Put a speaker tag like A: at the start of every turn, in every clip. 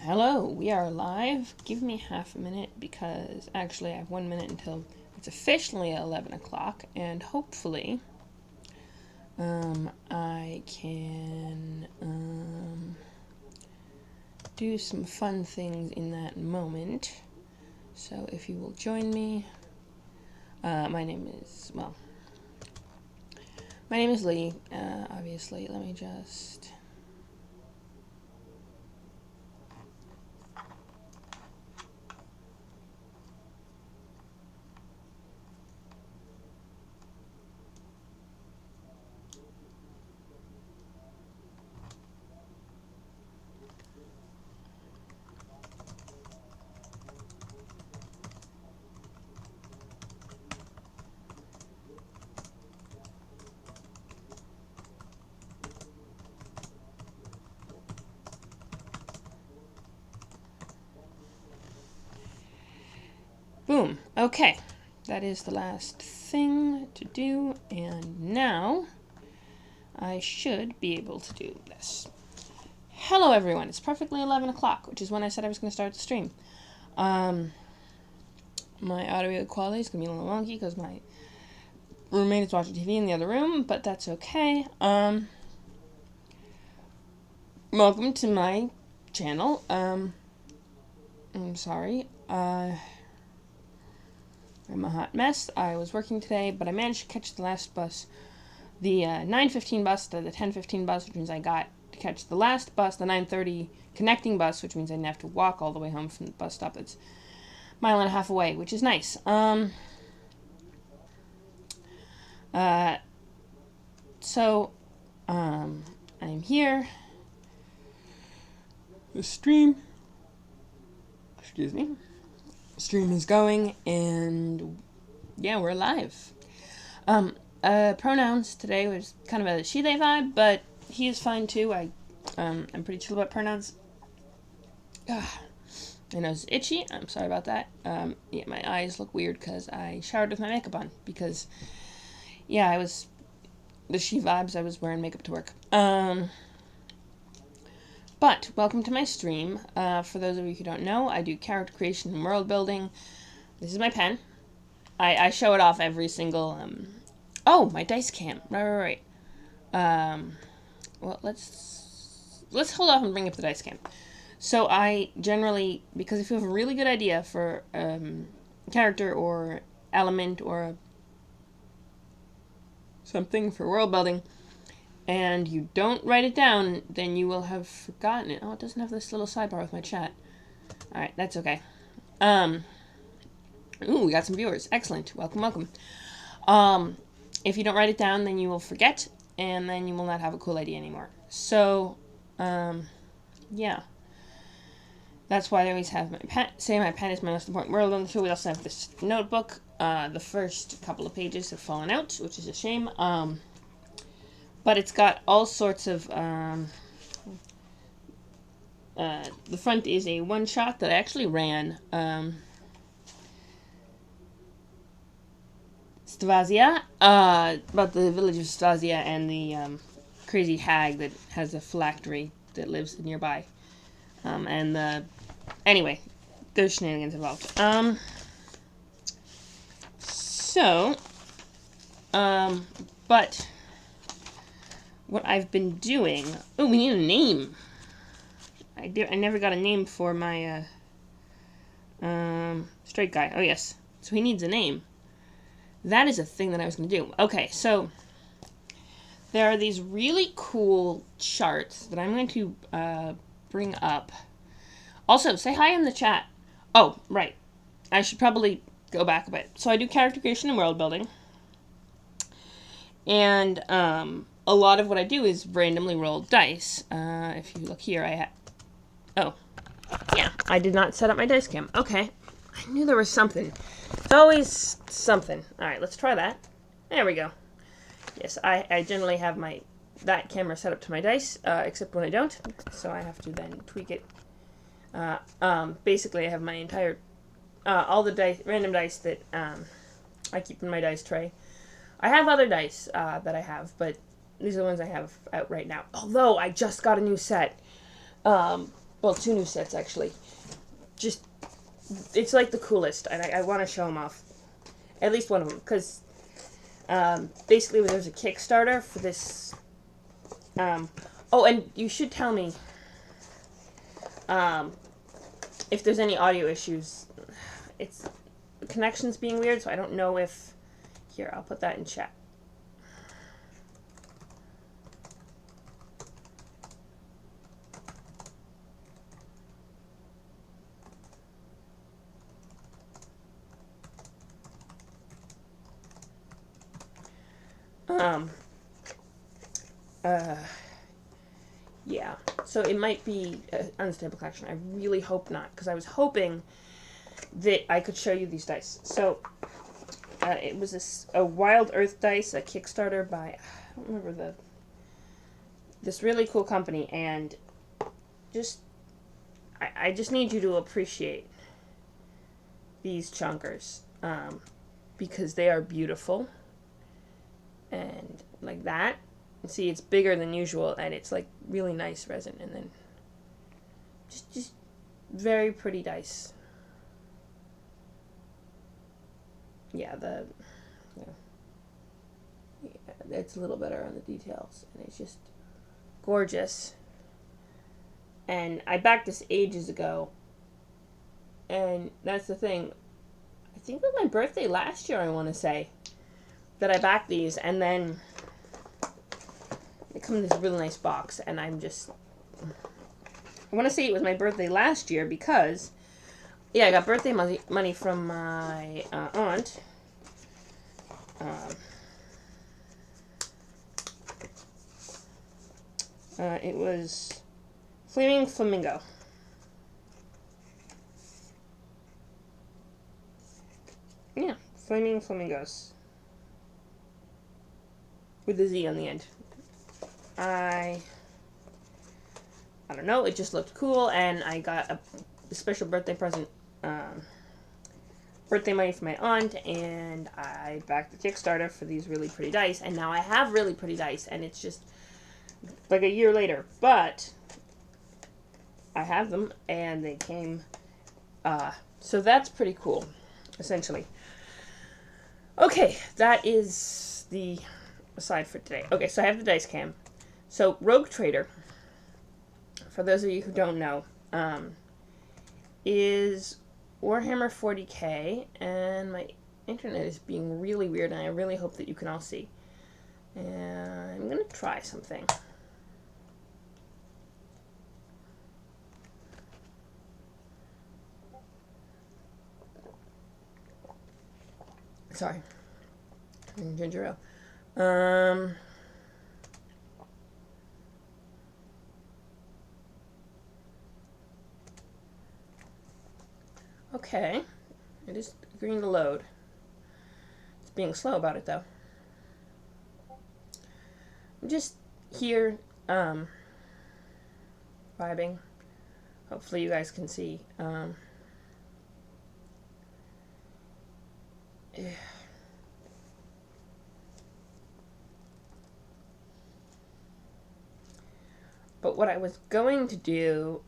A: Hello, we are live. Give me half a minute because actually I have 1 minute until it's officially 11 o'clock, and hopefully I can do some fun things in that moment. So if you will join me, my name is Lee, obviously. Let me just... Boom. Okay. That is the last thing to do, and now I should be able to do this. Hello everyone, it's perfectly 11 o'clock, which is when I said I was going to start the stream. My audio quality is going to be a little wonky because my roommate is watching TV in the other room, but that's okay. Welcome to my channel. I'm sorry. I'm a hot mess. I was working today, but I managed to catch the last bus. The 9:15 bus to the 10:15 bus, which means I got to catch the last bus, the 9:30 connecting bus, which means I didn't have to walk all the way home from the bus stop. It's a mile and a half away, which is nice. I'm here. The stream. Excuse me. Stream is going, and yeah, we're live. Pronouns today was kind of a she they vibe, but he is fine too. I'm pretty chill about pronouns. My nose is itchy. I'm sorry about that. Yeah, my eyes look weird because I showered with my makeup on because, yeah, I was the she vibes. I was wearing makeup to work. But welcome to my stream. For those of you who don't know, I do character creation and world building. This is my pen. I show it off every single... Oh, my dice cam. Right. Well, let's hold off and bring up the dice cam. So I generally, because if you have a really good idea for character or element or something for world building, and you don't write it down, then you will have forgotten it. Oh, it doesn't have this little sidebar with my chat. Alright, that's okay. Ooh, we got some viewers. Excellent. Welcome. If you don't write it down, then you will forget, and then you will not have a cool idea anymore. So, yeah. That's why I always have my pen. Say my pen is my most important world on the show. We also have this notebook. The first couple of pages have fallen out, which is a shame. But it's got all sorts of, the front is a one-shot that I actually ran, Stavazia, about the village of Stavazia and the, crazy hag that has a phylactery that lives nearby, anyway, there's shenanigans involved, but what I've been doing... Oh, we need a name. I never got a name for my straight guy. Oh, yes. So he needs a name. That is a thing that I was going to do. Okay, so there are these really cool charts that I'm going to bring up. Also, say hi in the chat. Oh, right. I should probably go back a bit. So I do character creation and world building. And a lot of what I do is randomly roll dice. If you look here, I have... Oh, yeah, I did not set up my dice cam. Okay, I knew there was something. It's always something. Alright, let's try that. There we go. Yes, I generally have that camera set up to my dice, except when I don't, so I have to then tweak it. Basically, I have my entire... all the random dice that I keep in my dice tray. I have other dice that I have, but these are the ones I have out right now. Although, I just got a new set. Well, 2 new sets, actually. Just, it's like the coolest, and I want to show them off. At least one of them, because basically there's a Kickstarter for this. Oh, and you should tell me if there's any audio issues. It's the connection's being weird, so I don't know if. Here, I'll put that in chat. Yeah, so it might be an unstable connection. I really hope not, because I was hoping that I could show you these dice. So, it was a Wild Earth dice, a Kickstarter by, I don't remember this really cool company, and I just need you to appreciate these chunkers, because they are beautiful, and like that. See, it's bigger than usual, and it's like really nice resin, and then just very pretty dice. Yeah, it's a little better on the details, and it's just gorgeous. And I backed this ages ago, and that's the thing. I think it was my birthday last year, I want to say, that I backed these, and then they come in this really nice box, and I want to say it was my birthday last year because, yeah, I got birthday money from my aunt. It was Flaming Flamingo. Yeah, Flaming Flamingos. With a Z on the end. I don't know, it just looked cool, and I got a special birthday present, birthday money from my aunt, and I backed the Kickstarter for these really pretty dice, and now I have really pretty dice, and it's just like a year later, but I have them, and they came, so that's pretty cool, essentially. Okay, that is the aside for today. Okay, so I have the dice cam. So, Rogue Trader, for those of you who don't know, is Warhammer 40k, and my internet is being really weird, and I really hope that you can all see. And I'm going to try something. Sorry. Ginger ale. Okay. It is agreeing to load. It's being slow about it, though. I'm just here, vibing. Hopefully you guys can see. But what I was going to do,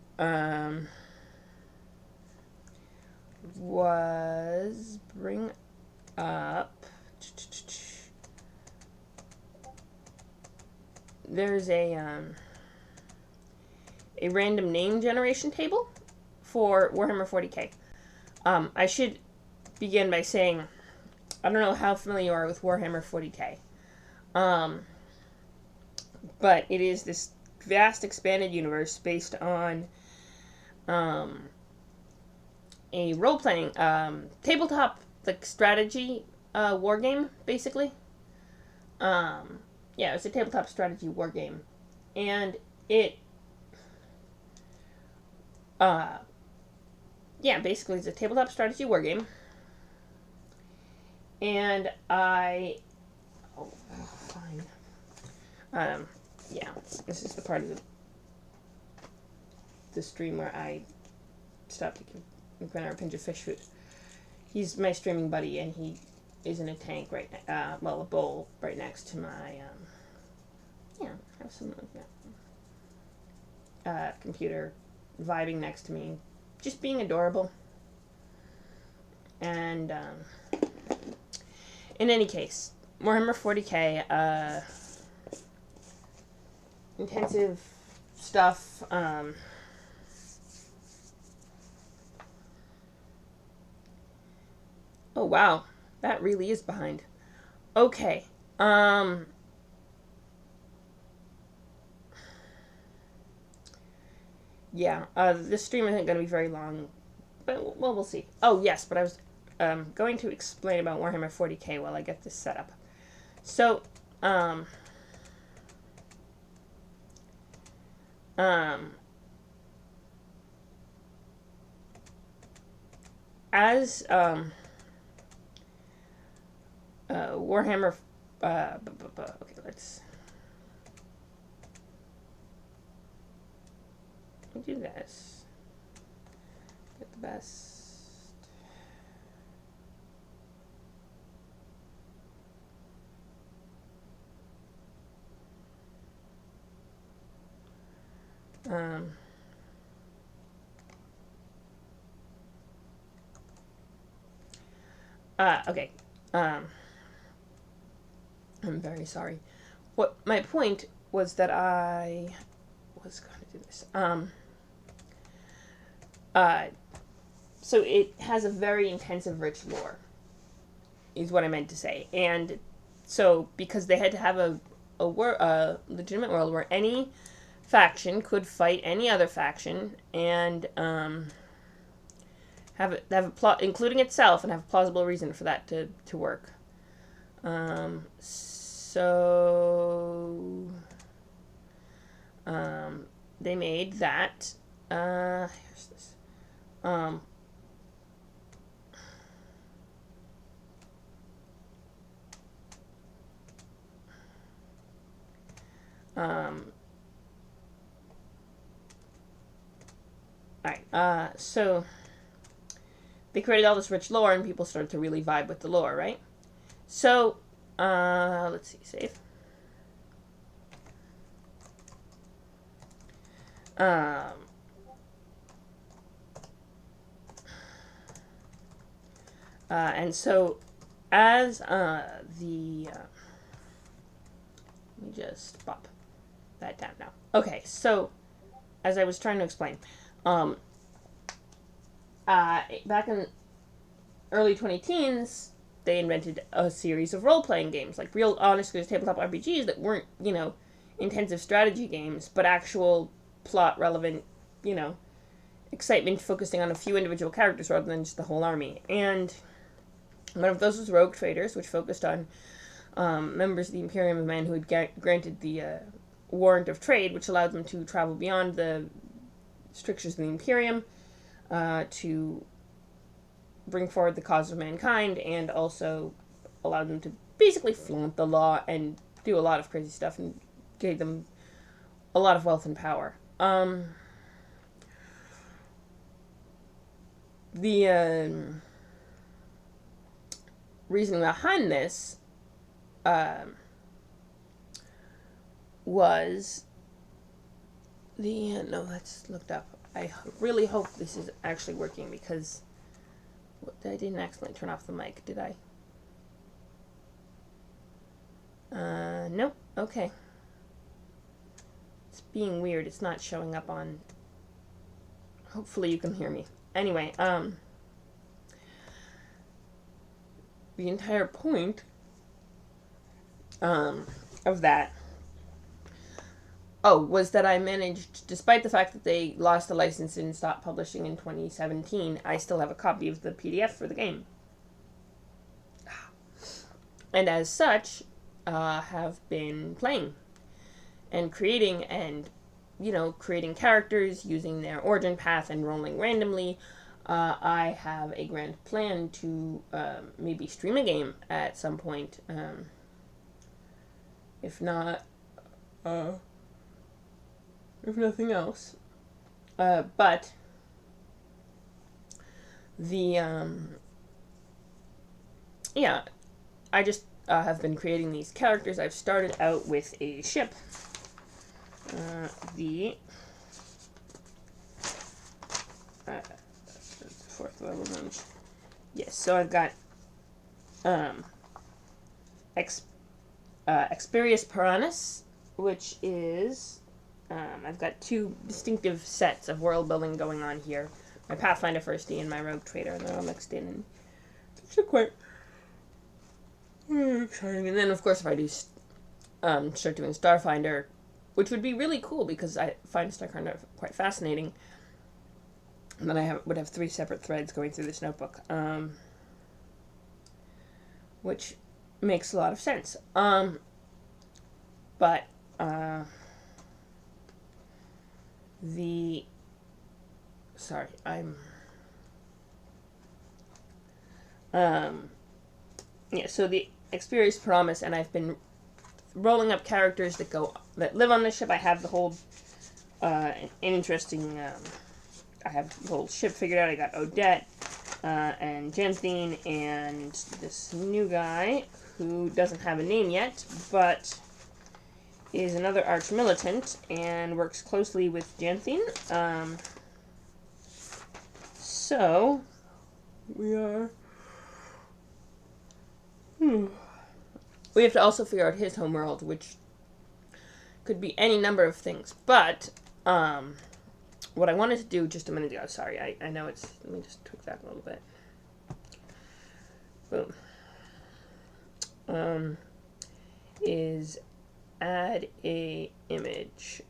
A: was bring up, there's a random name generation table for Warhammer 40k. I should begin by saying, I don't know how familiar you are with Warhammer 40k, but it is this vast expanded universe based on a role-playing tabletop like strategy war game, basically. Yeah, it's a tabletop strategy war game, and it yeah, basically it's a tabletop strategy war game. And fine. Yeah, this is the part of the stream where I stopped to give Granner a pinch of fish food. He's my streaming buddy, and he is in a tank right now, well, a bowl right next to my, yeah, have some, computer vibing next to me, just being adorable. And in any case, Warhammer 40k, intensive stuff. Oh wow, that really is behind. Okay. Yeah, this stream isn't going to be very long, but well, we'll see. Oh yes, but I was going to explain about Warhammer 40k while I get this set up. So, as Warhammer, okay, let's do this. Get the best. Okay. I'm very sorry. What my point was that I was going to do this. So it has a very intensive, rich lore, is what I meant to say. And so because they had to have a legitimate world where any faction could fight any other faction and have a plot, including itself, and have a plausible reason for that to work. So they made that. Here's this. Alright, so they created all this rich lore and people started to really vibe with the lore, right? So, let's see, save. And so, as let me just pop that down now. Okay, so, as I was trying to explain, back in early 2010s, they invented a series of role-playing games, like real honest tabletop RPGs that weren't, intensive strategy games, but actual plot-relevant, excitement focusing on a few individual characters rather than just the whole army. And one of those was Rogue Traders, which focused on members of the Imperium of Man who had granted the warrant of trade, which allowed them to travel beyond the strictures of the Imperium to bring forward the cause of mankind, and also allowed them to basically flaunt the law and do a lot of crazy stuff, and gave them a lot of wealth and power. The reasoning behind this was no, that's looked up. I really hope this is actually working, because I didn't accidentally turn off the mic, did I? Nope. Okay. It's being weird. It's not showing up on... Hopefully you can hear me. Anyway, the entire point of that was that I managed, despite the fact that they lost the license and stopped publishing in 2017, I still have a copy of the PDF for the game. And as such, have been playing and creating creating characters using their origin path and rolling randomly. I have a grand plan to maybe stream a game at some point. If not... if nothing else. But the I just have been creating these characters. I've started out with a ship. The fourth level range. Yes, so I've got Experius Piranus, which is I've got two distinctive sets of world building going on here. My Pathfinder Firstie and my Rogue Trader, and they're all mixed in, and it's quite exciting. And then, of course, if I do start doing Starfinder, which would be really cool because I find Starfinder quite fascinating, and then I would have 3 separate threads going through this notebook, which makes a lot of sense. But sorry, I'm yeah, so the Experience Promise, and I've been rolling up characters that live on the ship. I have the whole interesting I have the whole ship figured out. I got Odette and Jantine and this new guy who doesn't have a name yet, but is another arch-militant and works closely with Jantine. So we are we have to also figure out his homeworld, which could be any number of things. But what I wanted to do just a minute ago, sorry, I know it's, let me just tweak that a little bit. Boom. Is add a image.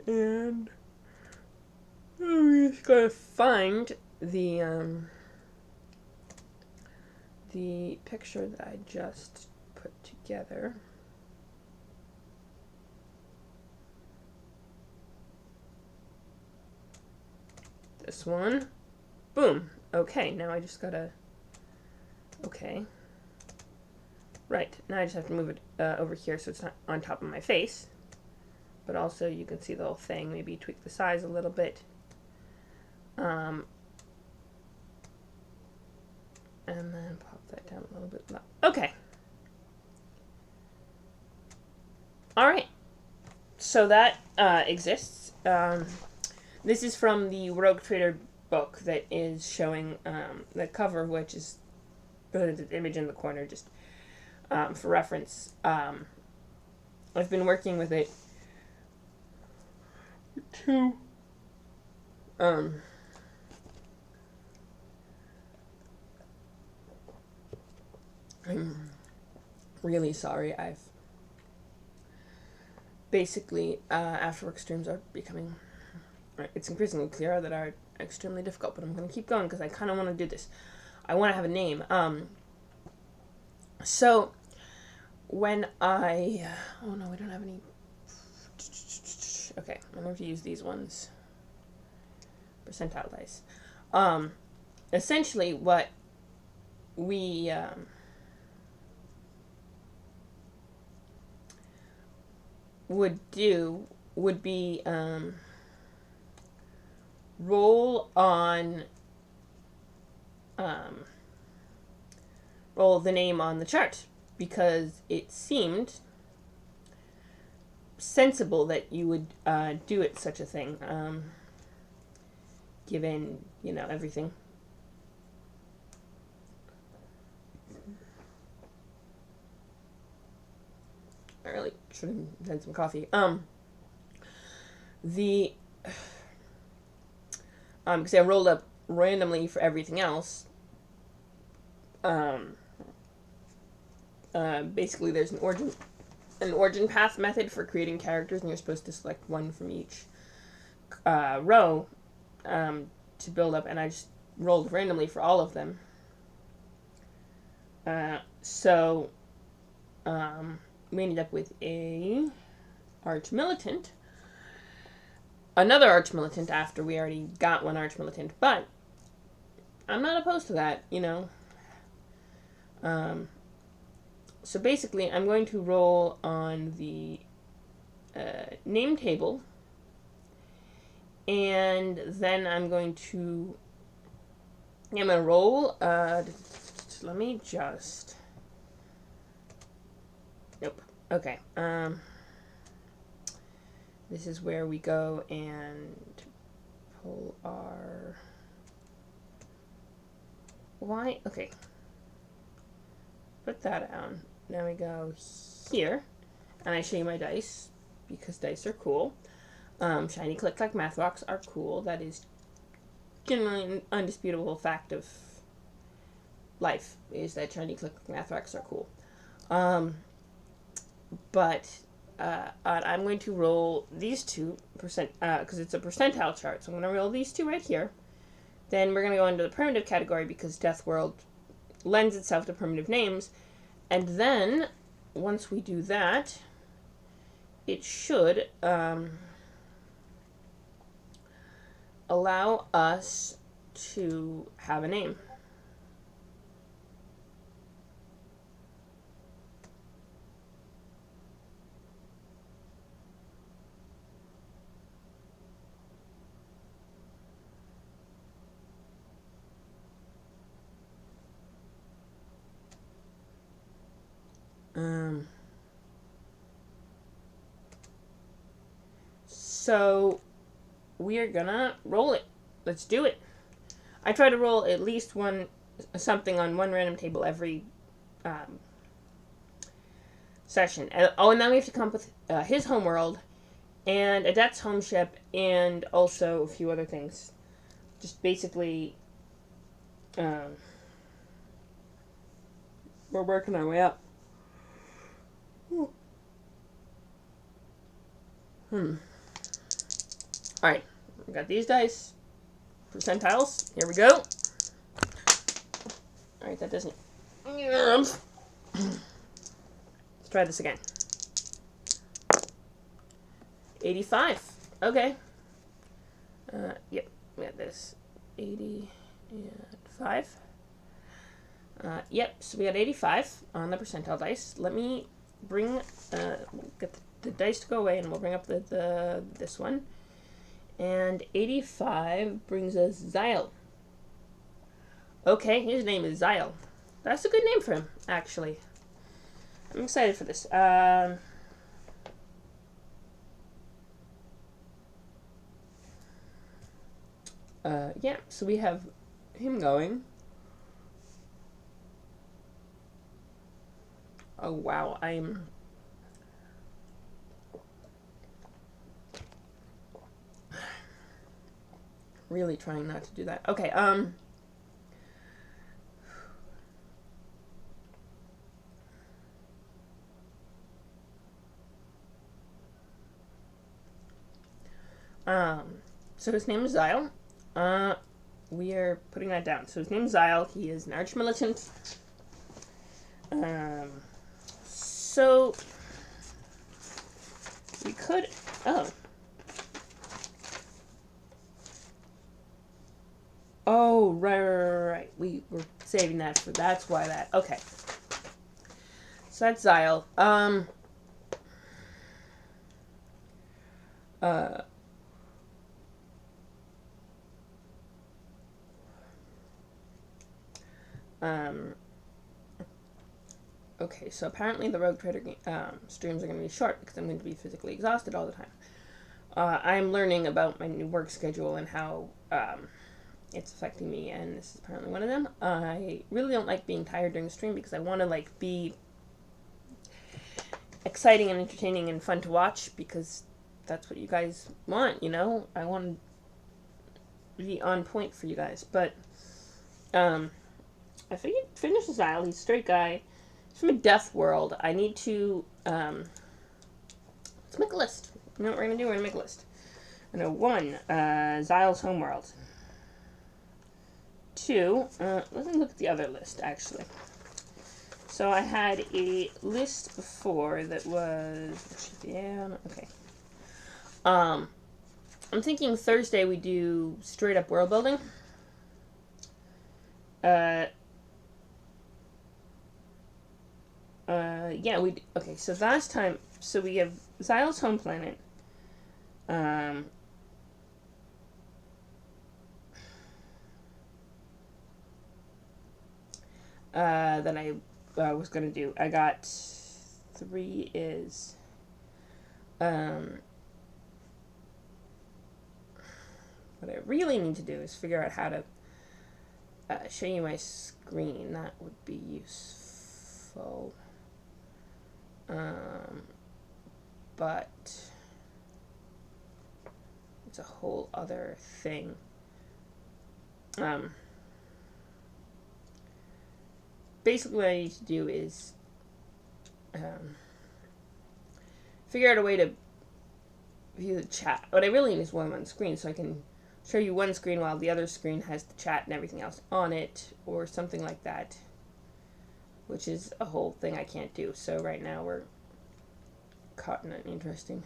A: And we just gotta find the picture that I just put together. This one. Boom. Okay, now I just gotta... Okay. Right, now I just have to move it over here so it's not on top of my face. But also you can see the whole thing. Maybe tweak the size a little bit. And then pop that down a little bit. Okay. Alright. So that exists. This is from the Rogue Trader book that is showing the cover, which is the image in the corner, just for reference. I've been working with it to I'm really sorry. I've basically after-work streams are becoming, it's increasingly clear that are extremely difficult, but I'm going to keep going because I kind of want to do this. I want to have a name. So when I, oh no, we don't have any. Okay, I'm going to use these ones. Percentile dice. Essentially what we would do would be roll the name on the chart, because it seemed sensible that you would do it such a thing, given, you know, everything. I really should have had some coffee. Because I rolled up randomly for everything else. Basically there's an origin path method for creating characters, and you're supposed to select one from each row to build up, and I just rolled randomly for all of them. So we ended up with a arch-militant, another arch-militant after we already got one arch-militant, but I'm not opposed to that, you know. So basically I'm going to roll on the name table, and then I'm going to I'm gonna roll. Let me just. Nope. Okay. This is where we go and pull our. Why? Okay. Put that down. Now we go here, and I show you my dice because dice are cool. Shiny Click Clack Math Rocks are cool. That is generally an undisputable fact of life, is that shiny Click Clack Math Rocks are cool. But I'm going to roll these 2%, because it's a percentile chart. So I'm going to roll these 2 right here. Then we're going to go into the primitive category because Death World lends itself to primitive names. And then, once we do that, it should allow us to have a name. So we are gonna roll it. Let's do it. I try to roll at least something on one random table every session. And then we have to come up with his homeworld and Adette's home ship and also a few other things. Just basically, we're working our way up. Alright, we got these dice. Percentiles. Here we go. Alright, that doesn't. Let's try this again. 85. Okay. Yep, we got this. 85. Yep, so we got 85 on the percentile dice. Let me bring, get the dice to go away, and we'll bring up this one. And 85 brings us Zyle. Okay, his name is Zyle. That's a good name for him, actually. I'm excited for this. Yeah, so we have him going. Oh, wow, I'm really trying not to do that. Okay, so his name is Zyle. We are putting that down. So his name is Zyle. He is an arch-militant. So we could. Oh, right. We were saving that for. That's why that. Okay. So that's Zyle. Okay, so apparently the Rogue Trader streams are going to be short because I'm going to be physically exhausted all the time. I'm learning about my new work schedule and how it's affecting me, and this is apparently one of them. I really don't like being tired during the stream because I want to be exciting and entertaining and fun to watch because that's what you guys want, you know? I want to be on point for you guys, but I figured finish Zyle. He's a straight guy. He's from a death world. I need to let's make a list. You know what we're gonna do? We're gonna make a list. I know 1, Zyle's homeworld. 2, let me look at the other list actually. So I had a list before that was okay. I'm thinking Thursday we do straight up world building. Yeah, okay, so last time, so we have Zyle's home planet. that I was going to do. I got 3 is... what I really need to do is figure out how to show you my screen. That would be useful. But it's a whole other thing. Basically what I need to do is figure out a way to view the chat. What I really need is one screen, so I can show you one screen while the other screen has the chat and everything else on it, or something like that, which is a whole thing I can't do. So right now we're caught in an interesting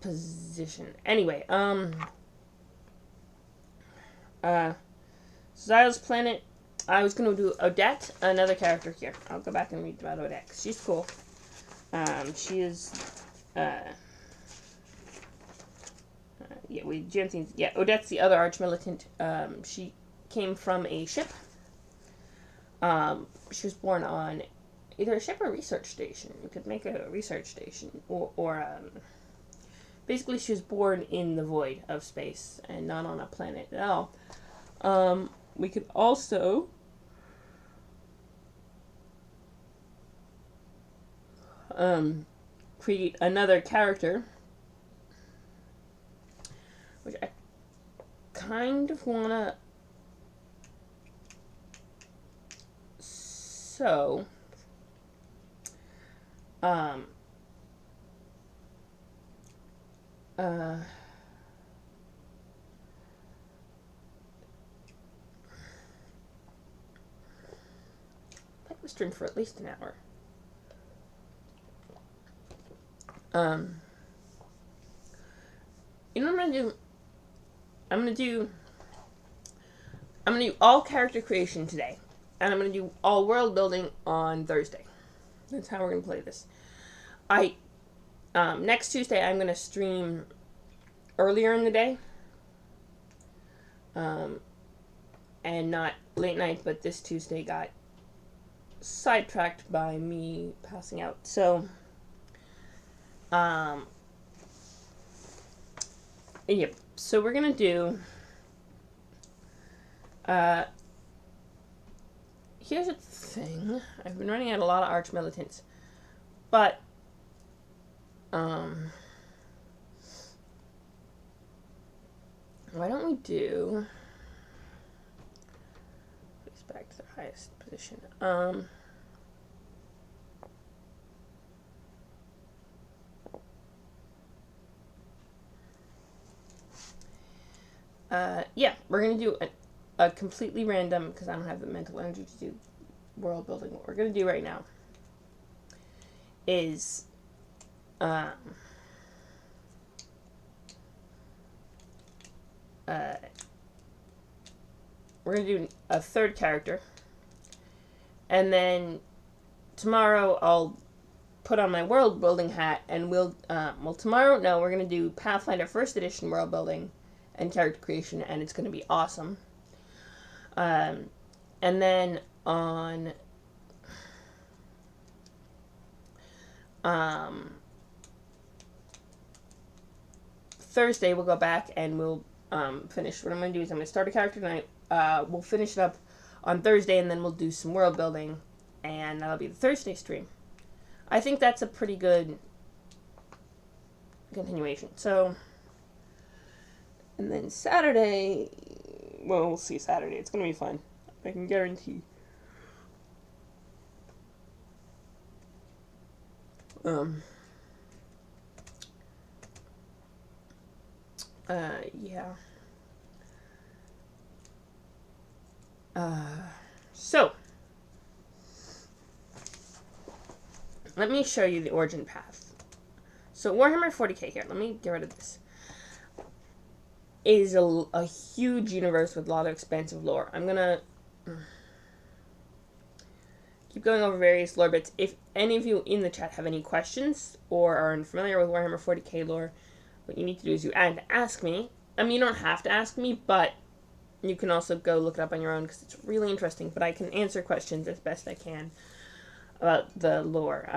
A: position. Anyway, Zyle's Planet, I was going to do Odette, another character here. I'll go back and read about Odette, 'cause she's cool. She is, Odette's the other arch-militant. She came from a ship. She was born on either a ship or a research station. You could make a research station, or basically she was born in the void of space and not on a planet at all. We could also create another character, which I kind of wanna. So, that was streamed for at least an hour. You know what I'm gonna do? I'm gonna do all character creation today, and I'm gonna do all world building on Thursday. That's how we're gonna play this. Next Tuesday I'm gonna stream earlier in the day, and not late night. But this Tuesday got sidetracked by me passing out. So, yep. So we're gonna do. Here's a thing. I've been running out a lot of arch militants, but why don't we do? Please back to the highest position. Yeah, we're gonna do a completely random, because I don't have the mental energy to do world building. What we're gonna do right now is we're gonna do a third character, and then tomorrow I'll put on my world building hat, and we're gonna do Pathfinder First Edition world building and character creation, and it's gonna be awesome. And then on Thursday we'll go back and we'll finish. What I'm going to do is I'm going to start a character tonight. We'll finish it up on Thursday, and then we'll do some world building, and that'll be the Thursday stream. I think that's a pretty good continuation. So, and then Saturday, well, we'll see Saturday. It's going to be fun. I can guarantee. Yeah. So, let me show you the origin path. So, Warhammer 40k here. Let me get rid of this. Is a huge universe with a lot of expansive lore. I'm gonna keep going over various lore bits. If any of you in the chat have any questions or are unfamiliar with Warhammer 40k lore, what you need to do is you ask me. I mean, you don't have to ask me, but You can also go look it up on your own because it's really interesting, but I can answer questions as best I can about the lore.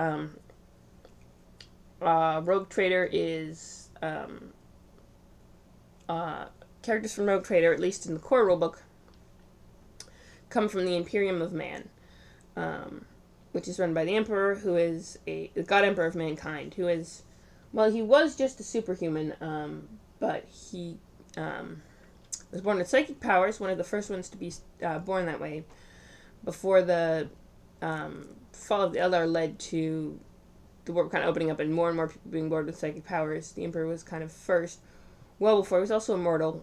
A: Rogue Trader is characters from Rogue Trader, at least in the core rulebook, come from the Imperium of Man, which is run by the Emperor, who is the God Emperor of mankind, who is, well, he was just a superhuman, but he was born with psychic powers, one of the first ones to be born that way, before the fall of the Eldar led to the warp kind of opening up and more people being born with psychic powers. The Emperor was kind of first, well before. He was also immortal,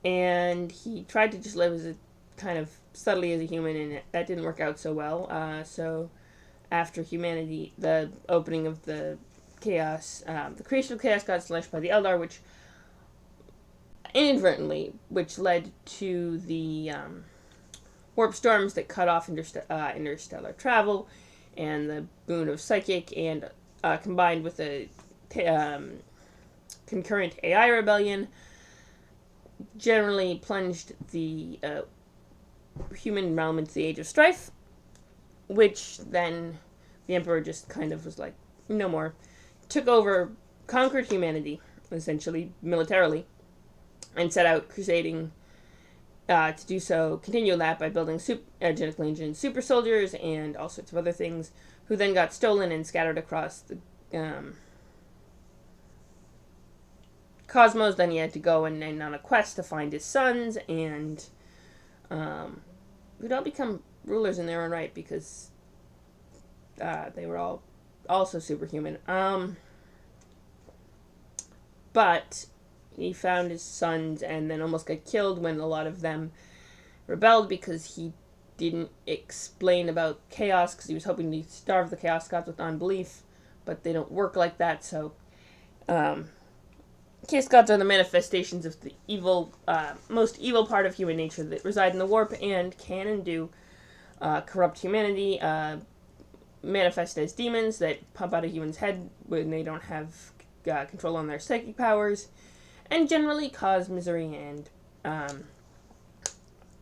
A: and he tried to just live as a kind of subtly as a human, and that didn't work out so well. So after humanity, the opening of the chaos, the creation of chaos got slashed by the Eldar, which inadvertently, which led to the warp storms that cut off interstellar travel, and the boon of psychic, and combined with a concurrent AI rebellion, generally plunged the human realm into the Age of Strife, which then the Emperor just kind of was like, no more. Took over, conquered humanity, essentially, militarily, and set out crusading to do so, continue that by building genetically engineered super soldiers and all sorts of other things, who then got stolen and scattered across the cosmos. Then he had to go and on a quest to find his sons, and who'd all become rulers in their own right because they were all also superhuman. But he found his sons and then almost got killed when a lot of them rebelled because he didn't explain about chaos, because he was hoping to starve the chaos gods with non-belief, but they don't work like that. So chaos gods are the manifestations of the evil, most evil part of human nature that reside in the warp and can and do corrupt humanity, manifest as demons that pump out a human's head when they don't have control on their psychic powers, and generally cause misery and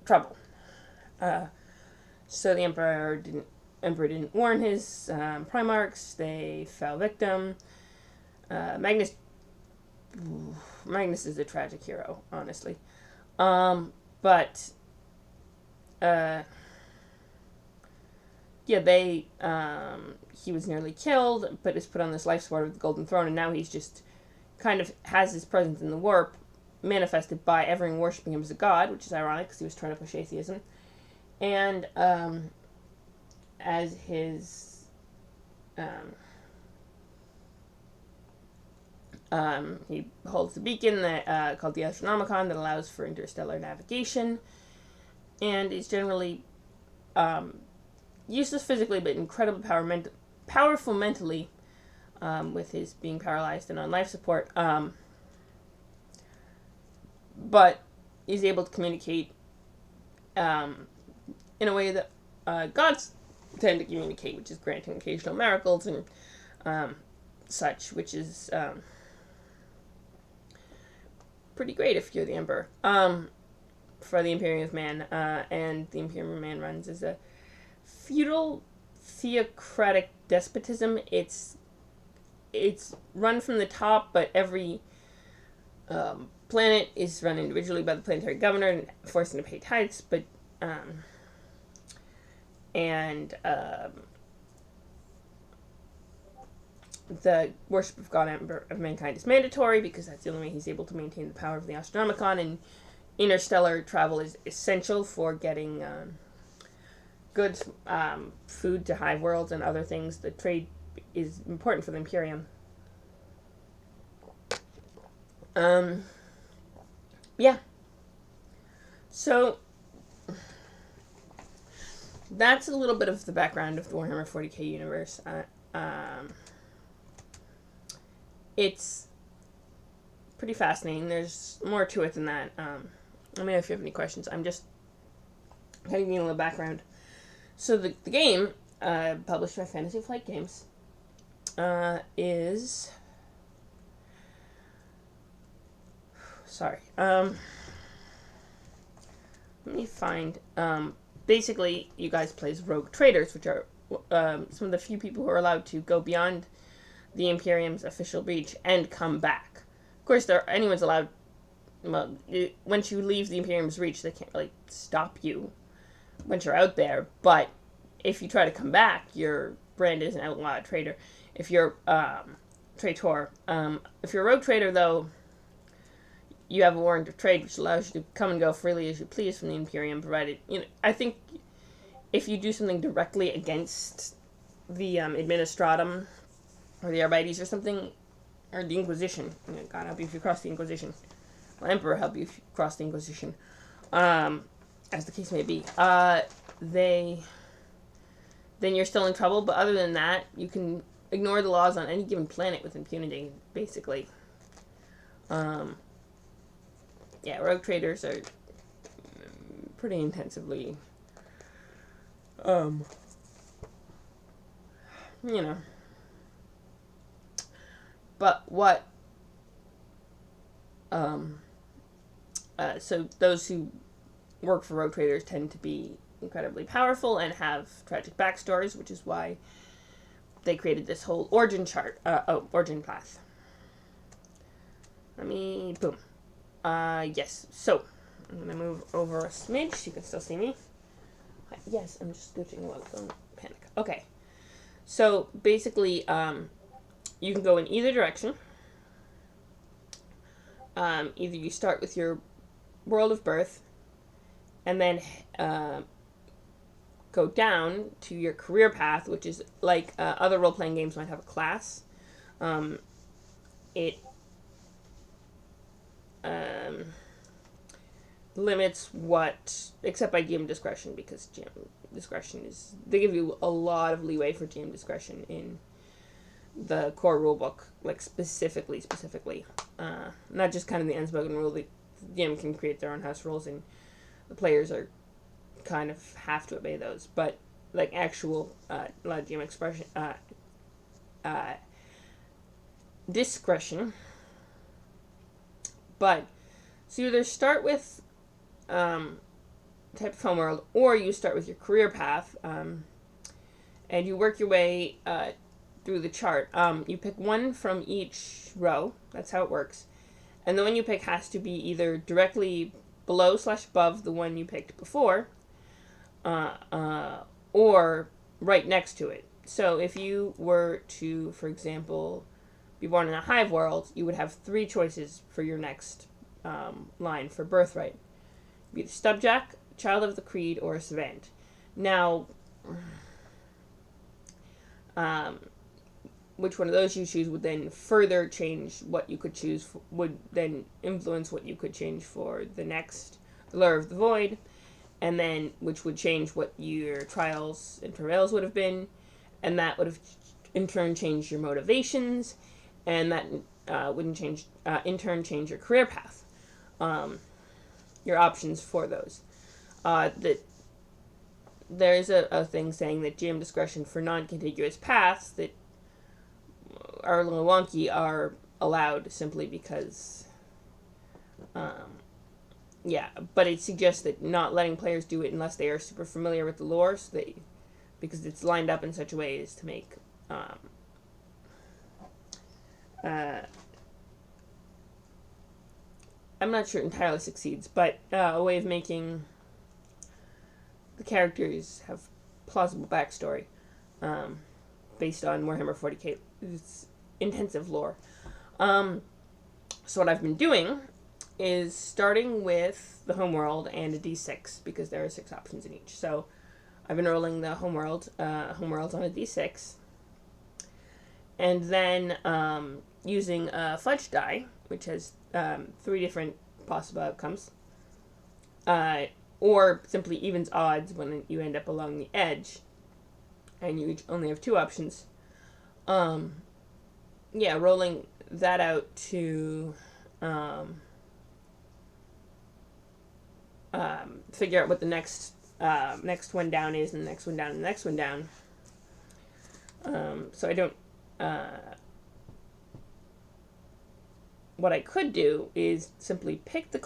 A: trouble. So the Emperor didn't warn his Primarchs. They fell victim. Magnus is a tragic hero, honestly. But he was nearly killed, but is put on this life sword of the Golden Throne, and now he's just kind of has his presence in the warp manifested by everyone worshipping him as a god, which is ironic because he was trying to push atheism. And as his he holds the beacon that called the Astronomicon that allows for interstellar navigation, and is generally useless physically but incredibly powerful mentally, with his being paralyzed and on life support, but is able to communicate in a way that gods tend to communicate, which is granting occasional miracles and such, which is pretty great if you're the Emperor. For the Imperium of Man, and the Imperium of Man runs as a feudal theocratic despotism. It's run from the top, but every planet is run individually by the planetary governor and forced to pay tithes. But the worship of God Emperor of Mankind is mandatory because that's the only way he's able to maintain the power of the Astronomicon, and interstellar travel is essential for getting goods, food to high worlds and other things. The trade is important for the Imperium. Yeah. So that's a little bit of the background of the Warhammer 40k universe. It's pretty fascinating. There's more to it than that. Let me know if you have any questions. I'm just kind of giving you a little background. So the game, published by Fantasy Flight Games, is sorry. Let me find. Basically, you guys play as rogue traders, which are some of the few people who are allowed to go beyond the Imperium's official reach and come back. Of course, anyone's allowed. Well, once you leave the Imperium's reach, they can't really stop you once you're out there. But if you try to come back, you're branded as an outlawed traitor. If you're traitor, if you're a rogue trader, though, you have a warrant of trade, which allows you to come and go freely as you please from the Imperium, provided, I think if you do something directly against the Administratum or the Arbites or something, or the Inquisition, God help you if you cross the Inquisition, well, Emperor help you if you cross the Inquisition, as the case may be, then you're still in trouble. But other than that, you can ignore the laws on any given planet with impunity, basically. Yeah, rogue traders are pretty intensively, But what, so those who work for rogue traders tend to be incredibly powerful and have tragic backstories, which is why they created this whole origin chart, origin path. Boom. Yes, so, I'm going to move over a smidge so you can still see me. Yes, I'm just scooching a little, don't panic. Okay, so basically, you can go in either direction. Either you start with your world of birth, and then go down to your career path, which is like other role-playing games might have a class. It limits what, except by GM discretion, because GM discretion they give you a lot of leeway for GM discretion in the core rulebook, like specifically. Not just kind of the unspoken rule that GM can create their own house rules, and the players are kind of have to obey those, but like actual a lot of GM expression, discretion. But so you either start with type of homeworld, or you start with your career path, and you work your way through the chart. You pick one from each row. That's how it works. And the one you pick has to be either directly below/above the one you picked before, or right next to it. So if you were to, for example, be born in a hive world, you would have 3 choices for your next line for birthright. Be the Stubjack, Child of the Creed, or a Savant. Now, which one of those you choose would then further change what you could choose, would then influence what you could change for the next, the Lure of the Void, and then which would change what your trials and travails would have been, and that would have in turn changed your motivations, and that wouldn't change, in turn change your career path, your options for those. There's a thing saying that GM discretion for non-contiguous paths that are a little wonky are allowed simply because, but it suggests that not letting players do it unless they are super familiar with the lore, so because it's lined up in such a way as to make I'm not sure it entirely succeeds, but a way of making the characters have plausible backstory based on Warhammer 40k. It's intensive lore. So what I've been doing is starting with the homeworld and a d6, because there are 6 options in each. So I've been rolling the homeworlds on a d6, and then using a fudge die, which has 3 different possible outcomes, or simply evens odds when you end up along the edge, and you each only have 2 options. Rolling that out to figure out what the next one down is, and the next one down, and the next one down. So I don't what I could do is simply pick the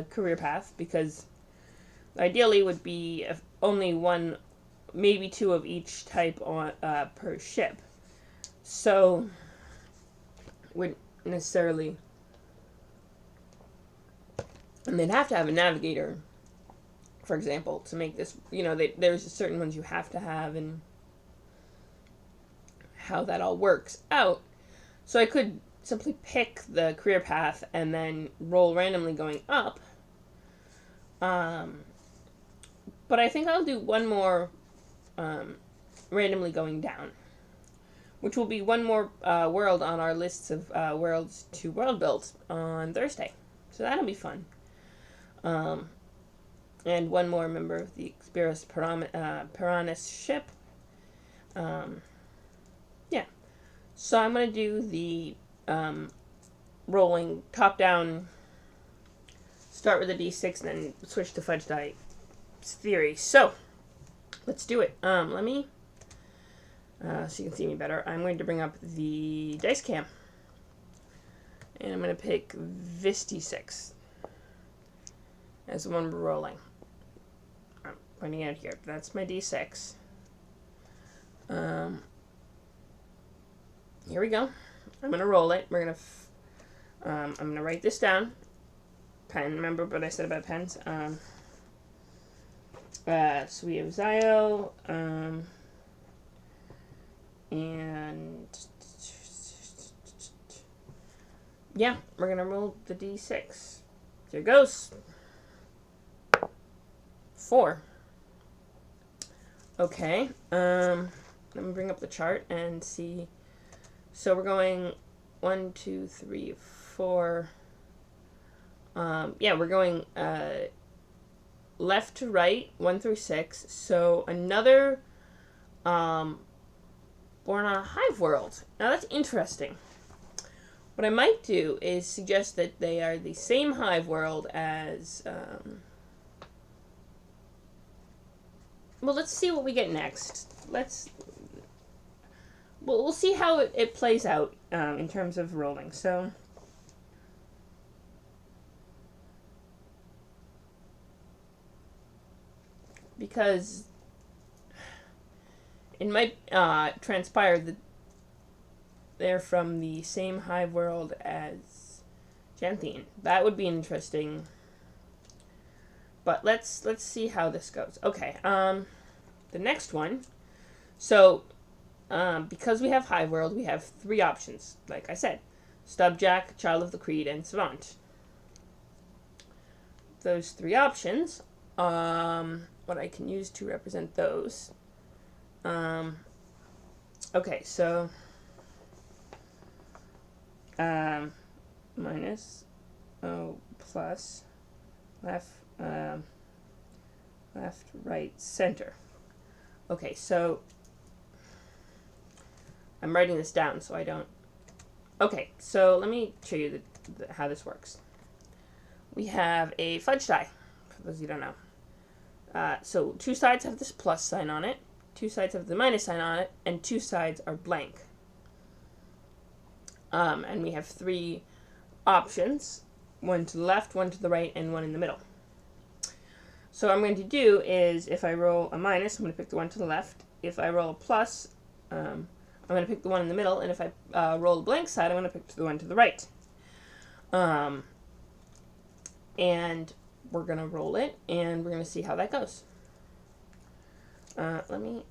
A: career path, because ideally would be only one, maybe two of each type on per ship. So wouldn't necessarily, and they'd have to have a navigator, for example, to make this. There's certain ones you have to have, and how that all works out. So I could simply pick the career path and then roll randomly going up. But I think I'll do one more randomly going down, which will be one more world on our lists of worlds to world build on Thursday. So that'll be fun. And one more member of the Experis Piranus ship. Yeah. So I'm going to do the rolling top-down, start with a d6, and then switch to fudge die theory. So, let's do it. Let me, so you can see me better, I'm going to bring up the dice cam. And I'm going to pick this d6 as the one we're rolling. I'm pointing out here. That's my d6. Here we go. I'm going to roll it. We're going to, I'm going to write this down. Pen, remember what I said about pens? So we have Zio, and yeah, we're going to roll the d6. Here goes. 4. Okay, let me bring up the chart and see. So we're going 1, 2, 3, 4. Yeah, we're going left to right, 1 through 6. So another born on a hive world. Now that's interesting. What I might do is suggest that they are the same hive world as. Well, let's see what we get next. We'll see how it plays out in terms of rolling. So, because it might transpire that they're from the same hive world as Janthine. That would be interesting. But let's see how this goes. Okay, the next one. So, because we have Hive World, we have 3 options. Like I said, Stubjack, Child of the Creed, and Savant. Those 3 options, what I can use to represent those. Okay, so minus, plus, left, right, center. Okay, so I'm writing this down so I don't. Okay, so let me show you how this works. We have a fudge die, for those of you who don't know. So 2 sides have this plus sign on it, 2 sides have the minus sign on it, and 2 sides are blank. And we have 3 options, 1 to the left, 1 to the right, and 1 in the middle. So what I'm going to do is, if I roll a minus, I'm going to pick the 1 to the left. If I roll a plus, I'm going to pick the 1 in the middle. And if I roll a blank side, I'm going to pick the 1 to the right. And we're going to roll it, and we're going to see how that goes. Let me...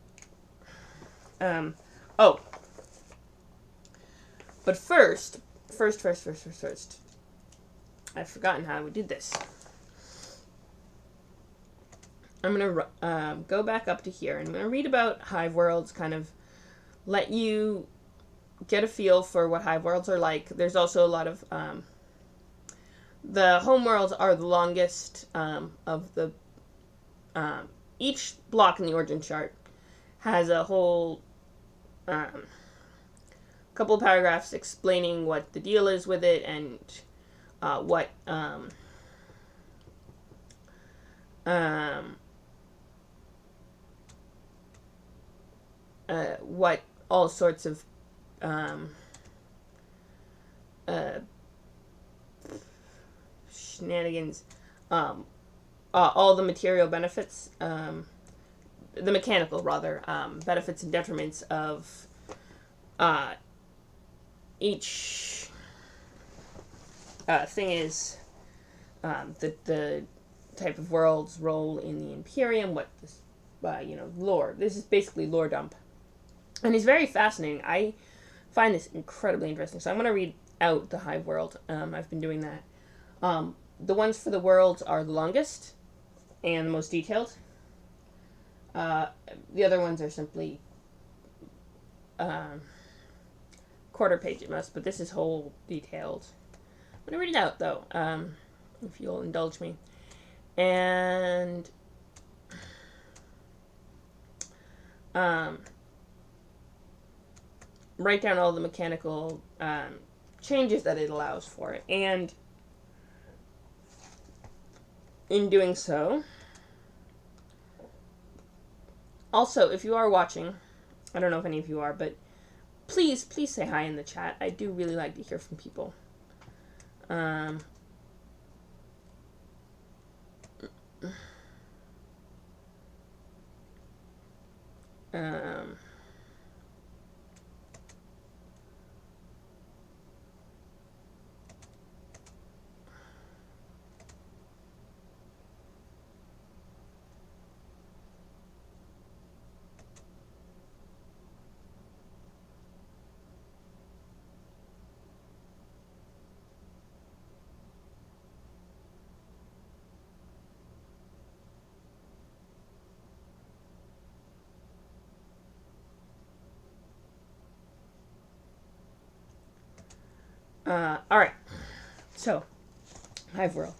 A: But first, I've forgotten how we did this. I'm going to go back up to here, and I'm going to read about hive worlds, kind of let you get a feel for what hive worlds are like. There's also a lot of... the home worlds are the longest of the... each block in the origin chart has a whole couple of paragraphs explaining what the deal is with it and what all sorts of shenanigans, all the material benefits, the mechanical, rather, benefits and detriments of each thing is the type of world's role in the Imperium, what this, lore. This is basically lore dump. And it's very fascinating. I find this incredibly interesting. So I'm going to read out the Hive world. I've been doing that. The ones for the worlds are the longest and the most detailed. The other ones are simply quarter page at most, but this is whole detailed. I'm going to read it out, though, if you'll indulge me. And write down all the mechanical changes that it allows for it. And in doing so, also, if you are watching, I don't know if any of you are, but please say hi in the chat. I do really like to hear from people. Alright. So, Hive World.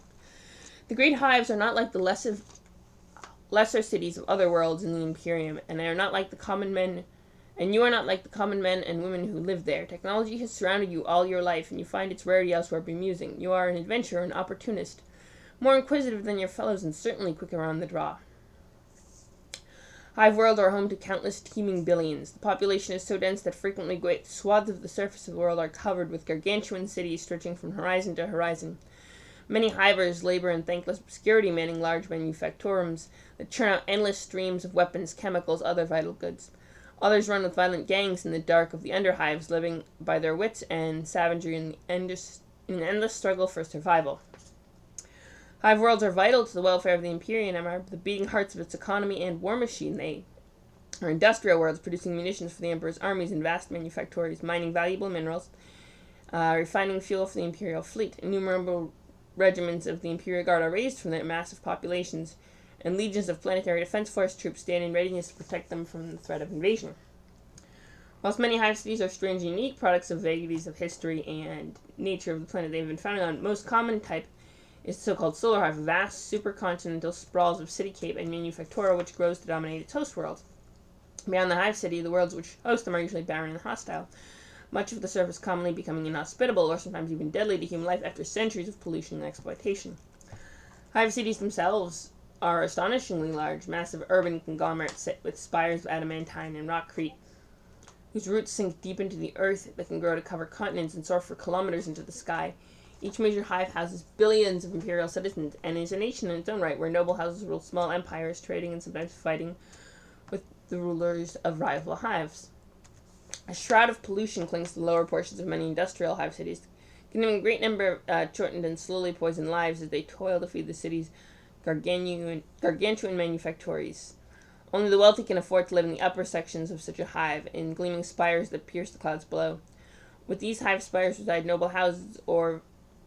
A: The great hives are not like the lesser cities of other worlds in the Imperium, and they are not like the common men, and you are not like the common men and women who live there. Technology has surrounded you all your life, and you find its rarity elsewhere bemusing. You are an adventurer, an opportunist, more inquisitive than your fellows, and certainly quicker on the draw. Hive World are home to countless teeming billions. The population is so dense that frequently great swaths of the surface of the world are covered with gargantuan cities stretching from horizon to horizon. Many hivers labor in thankless obscurity, manning large manufactorums that churn out endless streams of weapons, chemicals, other vital goods. Others run with violent gangs in the dark of the underhives, living by their wits and savagery in an endless struggle for survival. Hive worlds are vital to the welfare of the Imperium and are the beating hearts of its economy and war machine. They are industrial worlds, producing munitions for the Emperor's armies and vast manufactories, mining valuable minerals, refining fuel for the Imperial fleet. Innumerable regiments of the Imperial Guard are raised from their massive populations, and legions of planetary defense force troops stand in readiness to protect them from the threat of invasion. Whilst many hive cities are strange and unique, products of vagaries of history and nature of the planet they've been founded on, most common type is the so-called solar hive, vast supercontinental sprawls of city-cape and manufactura which grows to dominate its host world. Beyond the hive city, the worlds which host them are usually barren and hostile, much of the surface commonly becoming inhospitable or sometimes even deadly to human life after centuries of pollution and exploitation. Hive cities themselves are astonishingly large, massive urban conglomerates set with spires of adamantine and rockcrete, whose roots sink deep into the earth that can grow to cover continents and soar for kilometers into the sky. Each major hive houses billions of imperial citizens and is a nation in its own right, where noble houses rule small empires, trading and sometimes fighting with the rulers of rival hives. A shroud of pollution clings to the lower portions of many industrial hive cities, condemning a great number of shortened and slowly poisoned lives as they toil to feed the city's gargantuan manufactories. Only the wealthy can afford to live in the upper sections of such a hive, in gleaming spires that pierce the clouds below. With these hive spires reside noble houses, or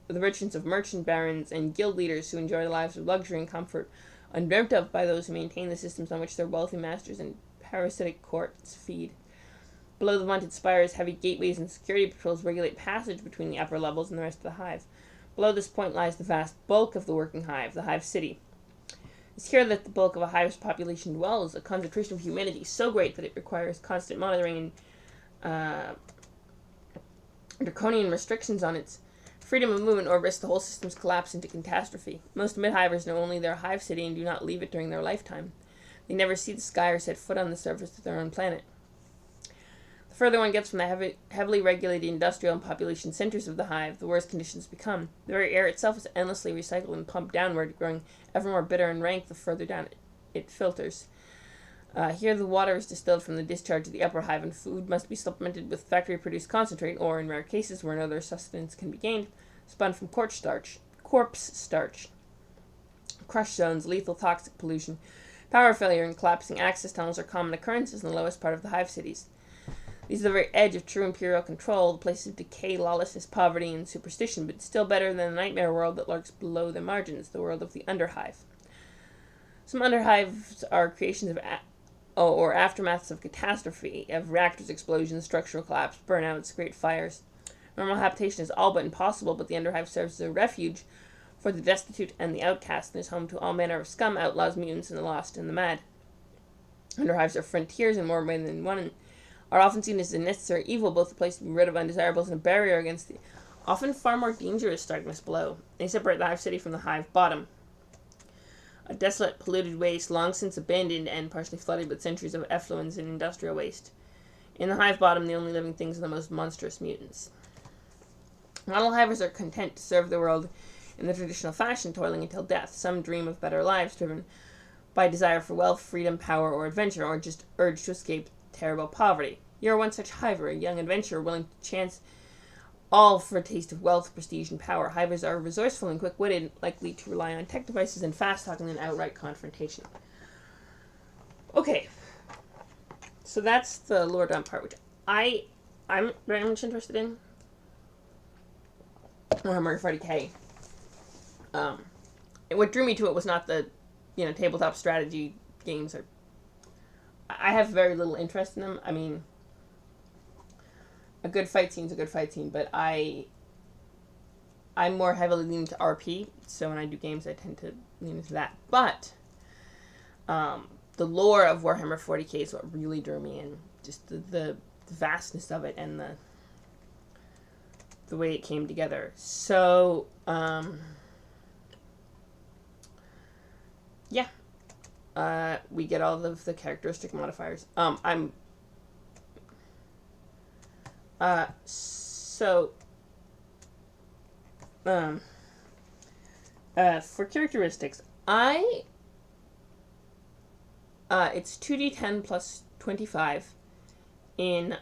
A: the riches of merchant barons and guild leaders who enjoy lives of luxury and comfort, undreamt of by those who maintain the systems on which their wealthy masters and parasitic courts feed. Below the vaunted spires, heavy gateways and security patrols regulate passage between the upper levels and the rest of the hive. Below this point lies the vast bulk of the working hive, the hive city. It's here that the bulk of a hive's population dwells, a concentration of humanity so great that it requires constant monitoring and draconian restrictions on its freedom of movement, or risk the whole system's collapse into catastrophe. Most mid-hivers know only their hive city and do not leave it during their lifetime. They never see the sky or set foot on the surface of their own planet. The further one gets from the heavily regulated industrial and population centers of the hive, the worse conditions become. The very air itself is endlessly recycled and pumped downward, growing ever more bitter and rank the further down it filters. Here the water is distilled from the discharge of the upper hive, and food must be supplemented with factory-produced concentrate, or, in rare cases where no other sustenance can be gained, spun from corpse starch. Crush zones, lethal toxic pollution, power failure, and collapsing access tunnels are common occurrences in the lowest part of the hive cities. These are the very edge of true imperial control, the places of decay, lawlessness, poverty, and superstition, but still better than the nightmare world that lurks below the margins, the world of the underhive. Some underhives are creations of or aftermaths of catastrophe, of reactors, explosions, structural collapse, burnouts, great fires. Normal habitation is all but impossible, but the underhive serves as a refuge for the destitute and the outcast, and is home to all manner of scum, outlaws, mutants, and the lost and the mad. Underhives are frontiers in more ways than one, and are often seen as a necessary evil, both a place to be rid of undesirables and a barrier against the often far more dangerous darkness below. They separate the hive city from the hive bottom. A desolate, polluted waste, long since abandoned and partially flooded with centuries of effluence and industrial waste. In the hive bottom, the only living things are the most monstrous mutants. Model hivers are content to serve the world in the traditional fashion, toiling until death. Some dream of better lives, driven by desire for wealth, freedom, power, or adventure, or just urge to escape terrible poverty. You're one such hiver, a young adventurer willing to chance all for a taste of wealth, prestige, and power. Hivers are resourceful and quick-witted, likely to rely on tech devices and fast-talking than outright confrontation. Okay. So that's the lore dump part, which I'm very much interested in. Warhammer 40k. What drew me to it was not the, tabletop strategy games. I have very little interest in them. I mean, a good fight scene's a good fight scene, but I'm more heavily leaning to RP, so when I do games, I tend to lean into that. But the lore of Warhammer 40k is what really drew me in. Just the vastness of it and the way it came together. So, yeah. We get all of the characteristic modifiers. For characteristics, it's 2d10 plus 25 in,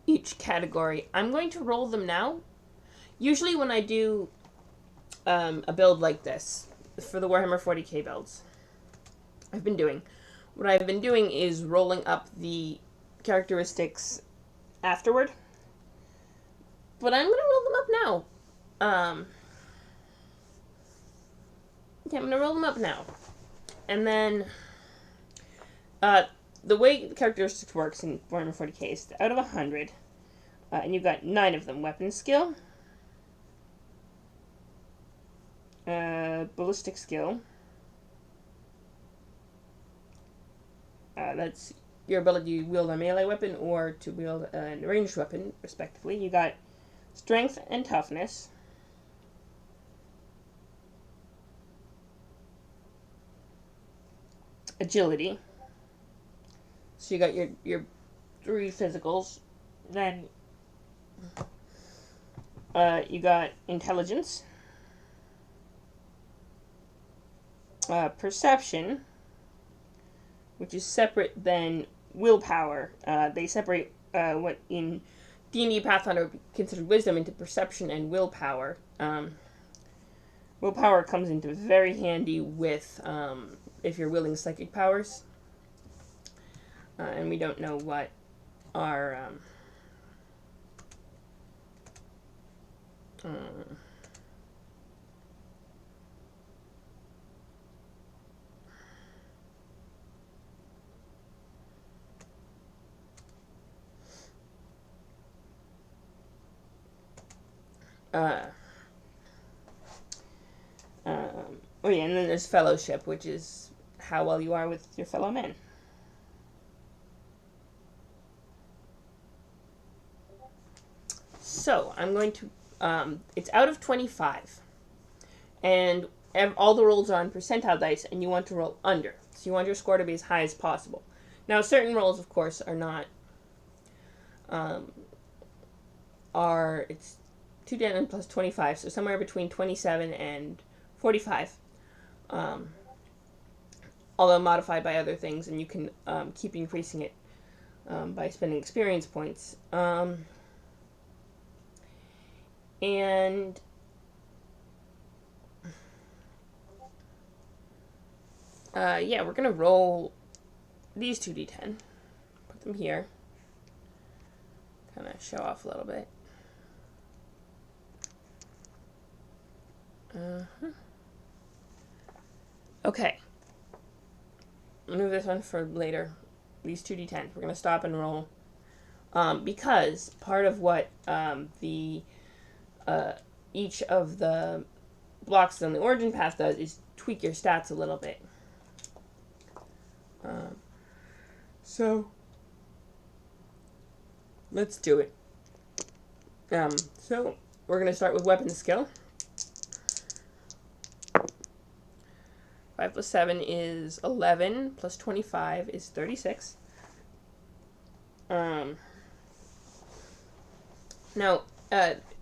A: each category. I'm going to roll them now. Usually when I do a build like this, for the Warhammer 40k builds, what I've been doing is rolling up the characteristics afterward. But I'm going to roll them up now. I'm going to roll them up now. And then, the way the characteristics works in Warhammer 40k is out of 100, and you've got 9 of them. Weapon skill, ballistic skill, that's your ability to wield a melee weapon or to wield a ranged weapon, respectively. You got strength and toughness, agility. So you got your 3 physicals. Then you got intelligence, perception, which is separate than willpower. They separate what in D&D Pathfinder would be considered wisdom into perception and willpower. Willpower comes into very handy with if you're wielding psychic powers. And we don't know what our and then there's fellowship, which is how well you are with your fellow men. So I'm going to, it's out of 25. And all the rolls are on percentile dice, and you want to roll under. So you want your score to be as high as possible. Now, certain rolls, of course, are not, it's 2d10 plus 25, so somewhere between 27 and 45. Although modified by other things, and you can keep increasing it by spending experience points. And yeah, we're going to roll these 2d10. Put them here. Kind of show off a little bit. Okay. I'll move this one for later. These 2d10. We're going to stop and roll. Because part of what each of the blocks on the origin path does is tweak your stats a little bit. So let's do it. So we're going to start with weapon skill. 5 plus 7 is 11, plus 25 is 36. Now,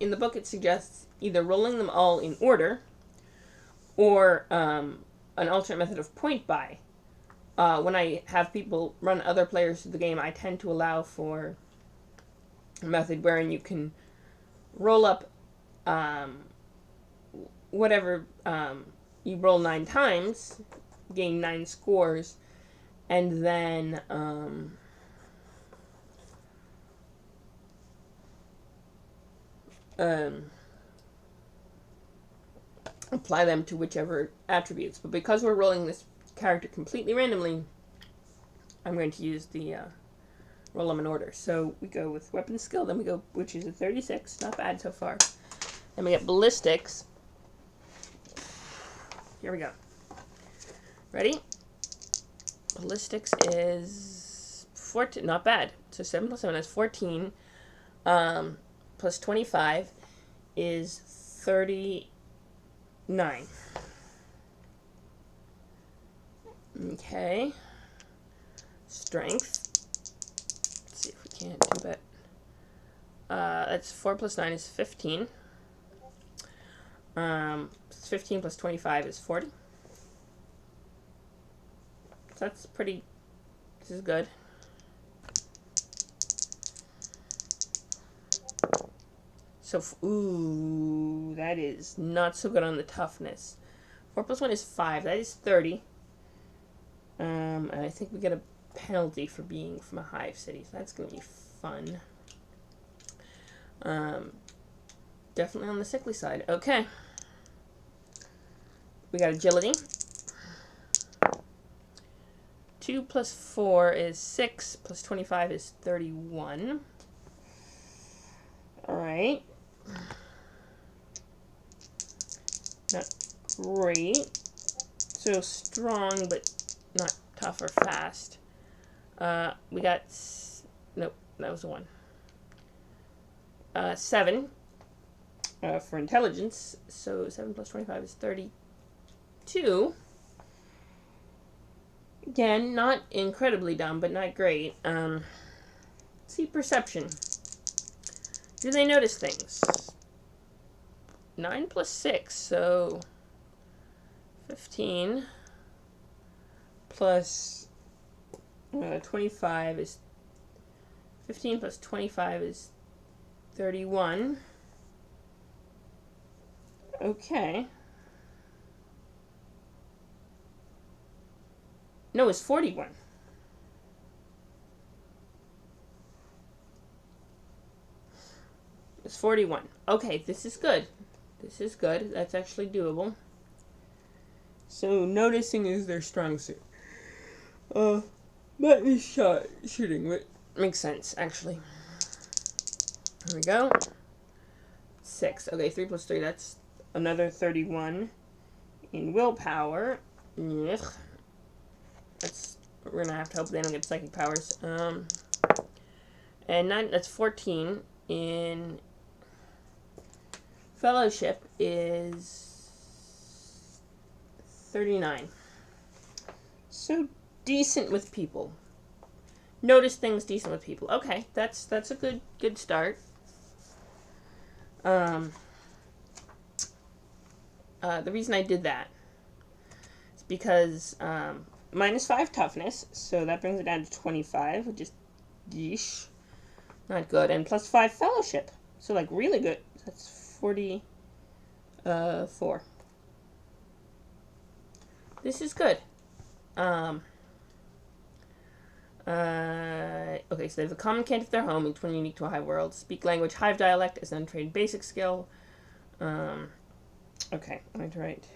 A: in the book it suggests either rolling them all in order, or an alternate method of point buy. When I have people run other players through the game, I tend to allow for a method wherein you can roll up whatever you roll 9 times, gain 9 scores, and then apply them to whichever attributes. But because we're rolling this character completely randomly, I'm going to use the roll them in order. So we go with weapon skill, then we go, which is a 36, not bad so far. Then we get ballistics. Here we go. Ready? Ballistics is 14, not bad. So 7 plus 7 is 14. Plus 25 is 39. Okay. Strength. Let's see if we can't do that. That's 4 plus 9 is 15. 15 plus 25 is 40. So that's pretty, this is good. So, ooh, that is not so good on the toughness. 4 plus 1 is 5. That is 30. And I think we get a penalty for being from a hive city. So that's going to be fun. Definitely on the sickly side. Okay. We got agility. 2 plus 4 is 6. Plus 25 is 31. Alright. Not great. So strong, but not tough or fast. We got... Nope, that was a 1. 7 for intelligence. So 7 plus 25 is 32. Again, not incredibly dumb, but not great. Let's see, perception. Do they notice things? 9 plus 6, so 15 plus 25 is 15 plus 25 is 31. Okay. No, it's 41. It's 41. Okay, this is good. This is good. That's actually doable. So, noticing is their strong suit. But is shooting, which makes sense, actually. Here we go. 6. Okay, 3 plus 3, that's another 31. In willpower, ugh. We're gonna have to hope they don't get psychic powers. And 9, that's 14 in Fellowship is 39. So decent with people. Notice things decent with people. Okay, that's a good start. The reason I did that is because -5 toughness, so that brings it down to 25, which is yeesh, not good, and +5 fellowship, so like really good. That's 44. This is good. Okay, so they have a common cant of their home, each one unique to a hive world. Speak language hive dialect as an untrained basic skill. Okay, I'm going to write.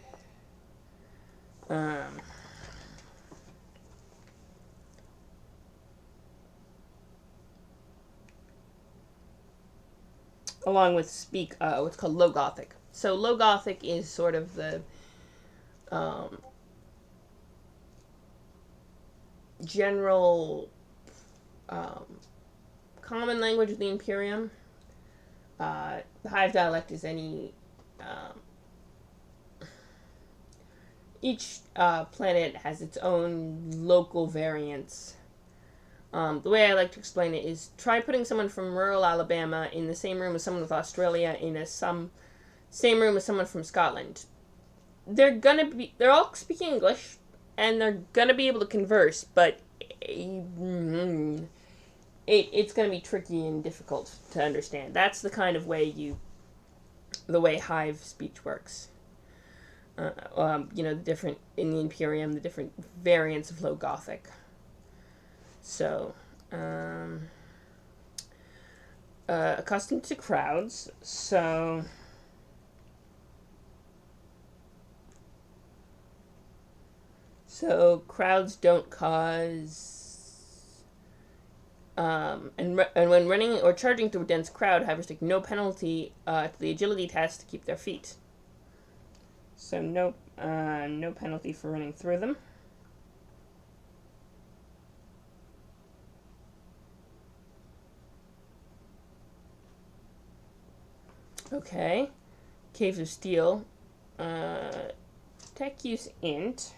A: Along with speak, what's called Low Gothic. So Low Gothic is sort of the general common language of the Imperium. The hive dialect is any each planet has its own local variants. The way I like to explain it is try putting someone from rural Alabama in the same room as someone with Australia in same room as someone from Scotland. They're all speaking English, and they're gonna be able to converse, but it's gonna be tricky and difficult to understand. That's the kind of way the way hive speech works. The different in the Imperium, the different variants of Low Gothic. So, accustomed to crowds, so crowds don't cause, and when running or charging through a dense crowd, hivers take no penalty to the agility test to keep their feet. So no penalty for running through them. Okay. Caves of Steel. Tech use int.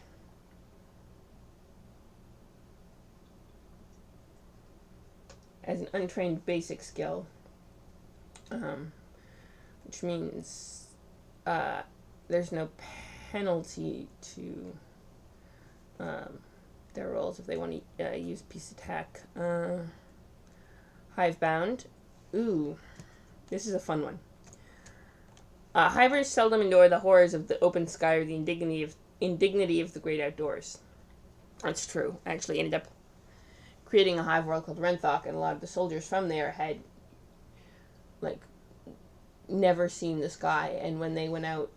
A: As an untrained basic skill. Which means there's no penalty to their rolls if they want to use piece attack. Hivebound. Ooh. This is a fun one. Hivers seldom endure the horrors of the open sky or the indignity of the great outdoors. That's true. I actually ended up creating a hive world called Renthok, and a lot of the soldiers from there had, never seen the sky, and when they went out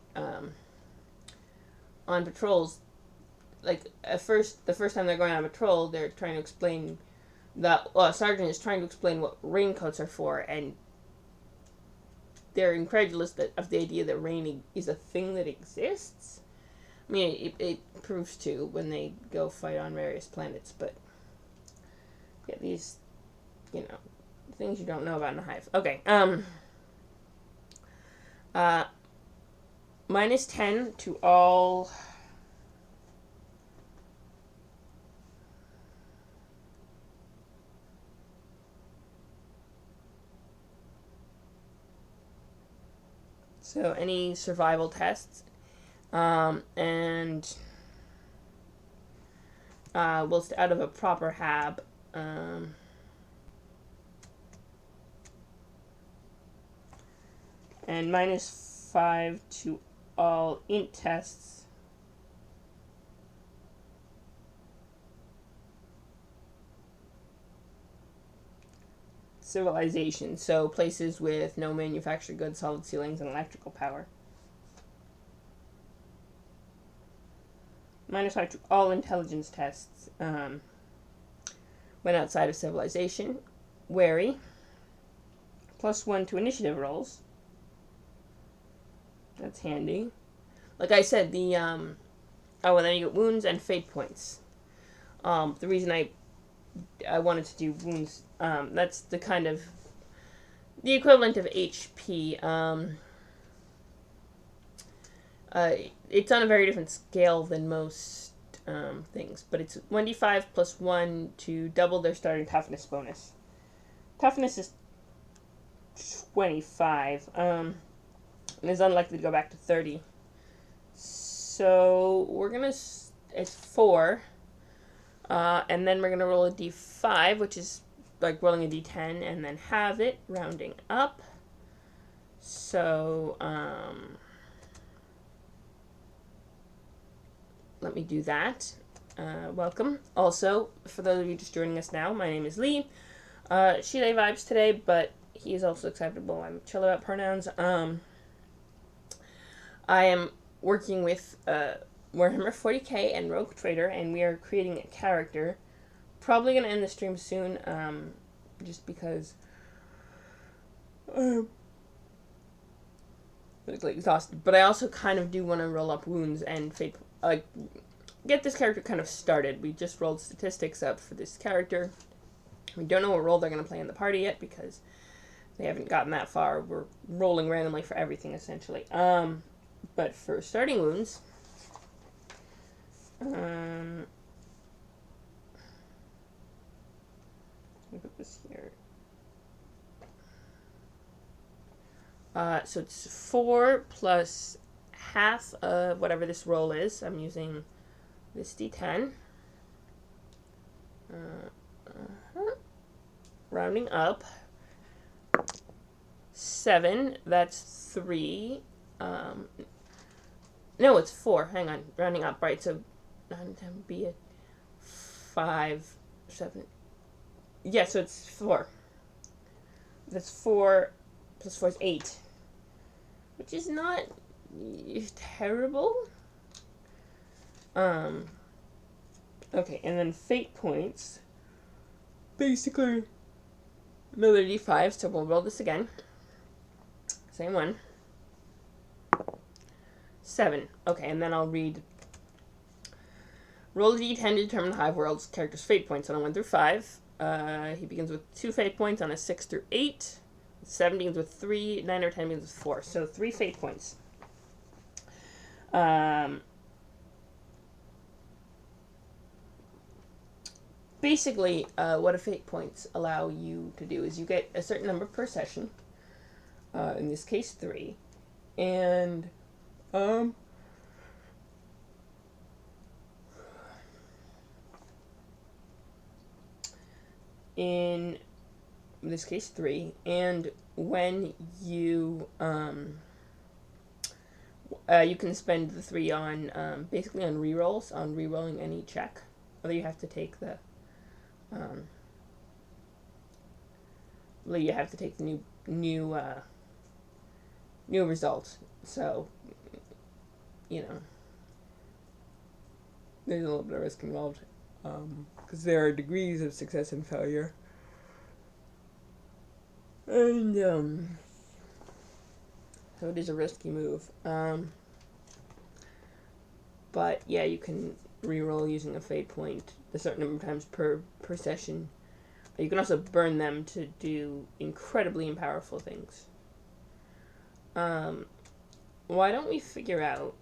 A: on patrols, the first time they're going on patrol, they're trying to explain a sergeant is trying to explain what raincoats are for, and they're incredulous of the idea that rain is a thing that exists. I mean, it proves to when they go fight on various planets, but yeah, these, things you don't know about in a hive. Okay, -10 to all. So any survival tests, and whilst out of a proper hab, and -5 to all int tests. Civilization, so places with no manufactured goods, solid ceilings, and electrical power. -5 to all intelligence tests when outside of civilization. Wary. +1 to initiative rolls. That's handy. Like I said, the and then you get wounds and fate points. The reason I wanted to do wounds, that's the kind of the equivalent of HP. It's on a very different scale than most things, but it's 1d5 plus 1 to double their starting toughness bonus. Toughness is 25, and is unlikely to go back to 30. So we're gonna, it's 4, and then we're gonna roll a d5, which is like rolling a d10, and then have it, rounding up. So, let me do that. Welcome. Also, for those of you just joining us now, my name is Lee. She, they vibes today, but he is also acceptable. I'm chill about pronouns. I am working with Warhammer 40k and Rogue Trader, and we are creating a character. Probably going to end the stream soon, just because I'm exhausted. But I also kind of do want to roll up wounds and get this character kind of started. We just rolled statistics up for this character. We don't know what role they're going to play in the party yet because they haven't gotten that far. We're rolling randomly for everything, essentially. But for starting wounds, let me put this here. So it's 4 plus half of whatever this roll is. I'm using this d10. Rounding up. 7. That's 3. No, it's 4. Hang on. Rounding up, right? So 9, 10 would be a 5, 7. Yeah, so it's 4. That's 4 plus 4 is 8. Which is not terrible. Okay, and then fate points. Basically, another d5, so we'll roll this again. Same one. 7. Okay, and then I'll read. Roll a d10 to determine the Hive World's character's fate points on a 1 through 5. He begins with 2 fate points on a 6 through 8. 7 begins with 3. 9 or 10 begins with 4. So 3 fate points. Basically, what a fate points allow you to do is you get a certain number per session. In this case, 3. And, in this case, 3. And when you, you can spend the 3 on, basically on rerolls, on rerolling any check. Although you have to take the, you have to take the new result. So, you know, there's a little bit of risk involved, because there are degrees of success and failure. And, so it is a risky move. But yeah, you can reroll using a fate point a certain number of times per session. You can also burn them to do incredibly powerful things. Why don't we figure out?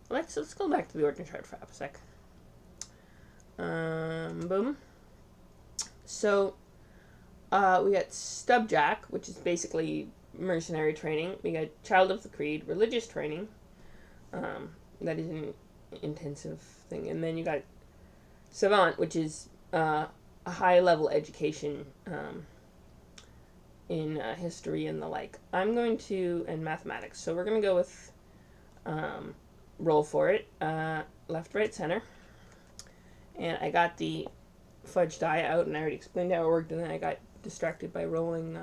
A: Let's go back to the origin chart for a sec. Boom. So, we got Stubjack, which is basically mercenary training. We got Child of the Creed, religious training. That is an intensive thing. And then you got Savant, which is a high-level education in history and the like. I'm going to, and mathematics. So we're going to go with roll for it. Left, right, center. And I got the fudge die out, and I already explained how it worked, and then I got distracted by rolling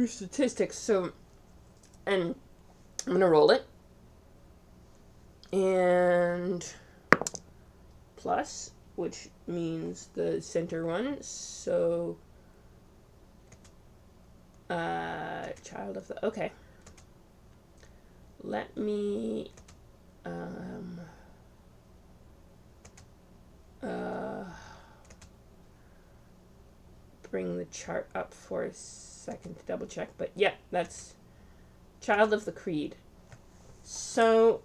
A: statistics. So, and I'm gonna roll it, and plus, which means the center one. So, child of the, okay. Let me, bring the chart up for a second to double check. But yeah, that's Child of the Creed. So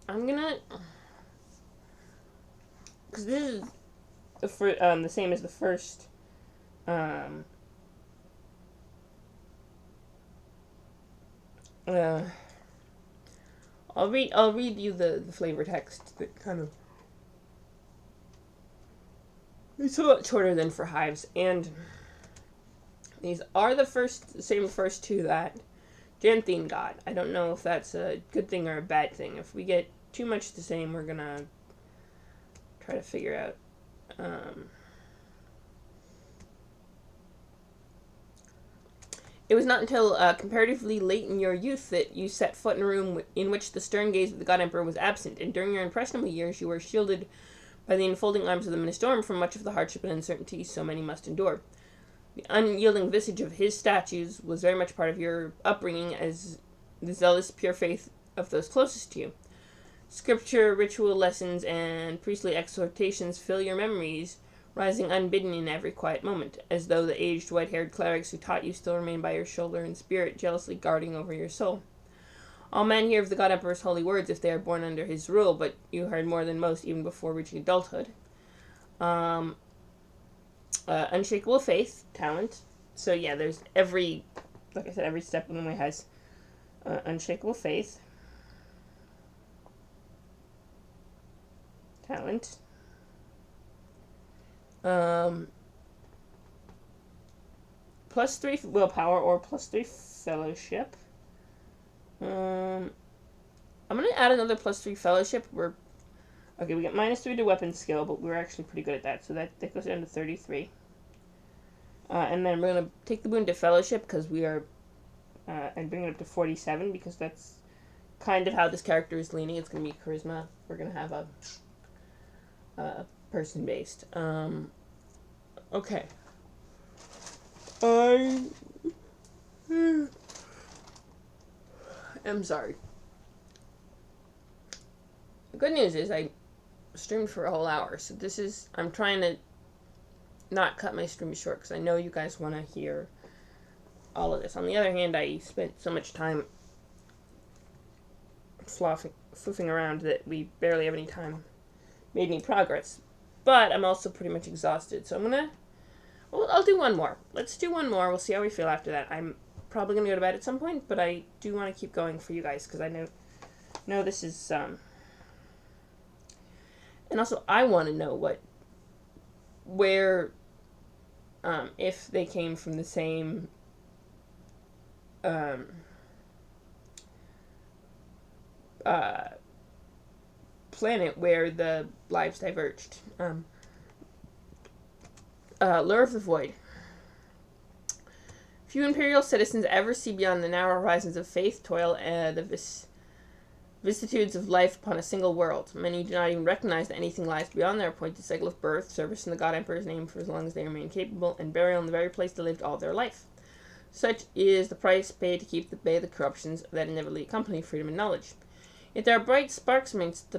A: I'm gonna, because this is the same as the first. I'll read you the flavor text that kind of, it's a lot shorter than for hives, and these are the first two that Janthine got. I don't know if that's a good thing or a bad thing. If we get too much the same, we're gonna try to figure out. It was not until comparatively late in your youth that you set foot in a room in which the stern gaze of the God Emperor was absent, and during your impressionable years you were shielded by the enfolding arms of the Ministorum from much of the hardship and uncertainty so many must endure. The unyielding visage of his statues was very much part of your upbringing as the zealous pure faith of those closest to you. Scripture, ritual lessons, and priestly exhortations fill your memories, rising unbidden in every quiet moment, as though the aged white-haired clerics who taught you still remain by your shoulder in spirit, jealously guarding over your soul. All men hear of the God Emperor's holy words if they are born under his rule, but you heard more than most even before reaching adulthood. Unshakable faith, talent. So yeah, there's every step in the way has unshakable faith, talent, +3 willpower or +3 fellowship. I'm gonna add another +3 fellowship. We get -3 to weapon skill, but we're actually pretty good at that, so that goes down to 33. And then we're gonna take the boon to fellowship because we are, and bring it up to 47 because that's kind of how this character is leaning. It's gonna be charisma. We're gonna have a person based. Okay. I'm sorry. The good news is I streamed for a whole hour, so I'm trying to not cut my stream short because I know you guys want to hear all of this. On the other hand, I spent so much time floofing around that we barely have any time made any progress. But I'm also pretty much exhausted, so I'll do one more. Let's do one more. We'll see how we feel after that. I'm probably going to go to bed at some point, but I do want to keep going for you guys because I know this is, and also I want to know where, if they came from the same, planet where the lives diverged. Lure of the Void. Few Imperial citizens ever see beyond the narrow horizons of faith, toil, and the vicissitudes of life upon a single world. Many do not even recognize that anything lies beyond their appointed cycle of birth, service in the God Emperor's name for as long as they remain capable, and burial in the very place they lived all their life. Such is the price paid to keep at bay the corruptions that inevitably accompany freedom and knowledge. Yet there are bright sparks amidst the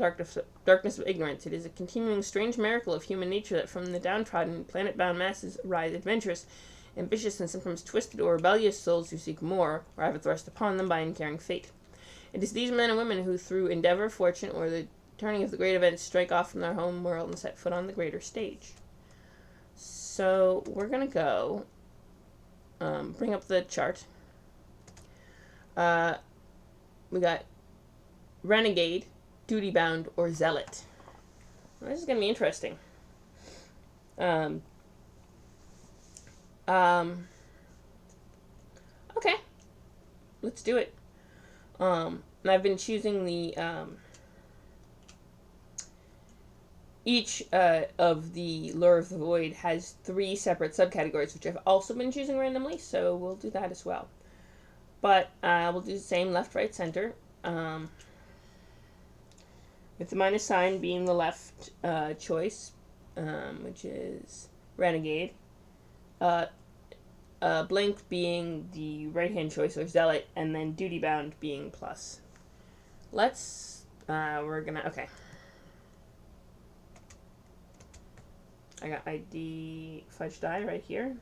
A: darkness of ignorance. It is a continuing strange miracle of human nature that from the downtrodden, planet-bound masses arise adventurous, ambitious, and sometimes twisted or rebellious souls who seek more, or have it thrust upon them by uncaring fate. It is these men and women who, through endeavor, fortune, or the turning of the great events, strike off from their home world and set foot on the greater stage. So, we're gonna go, bring up the chart. We got Renegade, Duty-Bound, or Zealot. Well, this is going to be interesting. Okay. Let's do it. And I've been choosing the, each of the Lure of the Void has 3 separate subcategories, which I've also been choosing randomly, so we'll do that as well. But we'll do the same left, right, center. With the minus sign being the left choice, which is Renegade. Blank being the right-hand choice, or Zealot, and then Duty-Bound being plus. Okay. I got ID fudge die right here.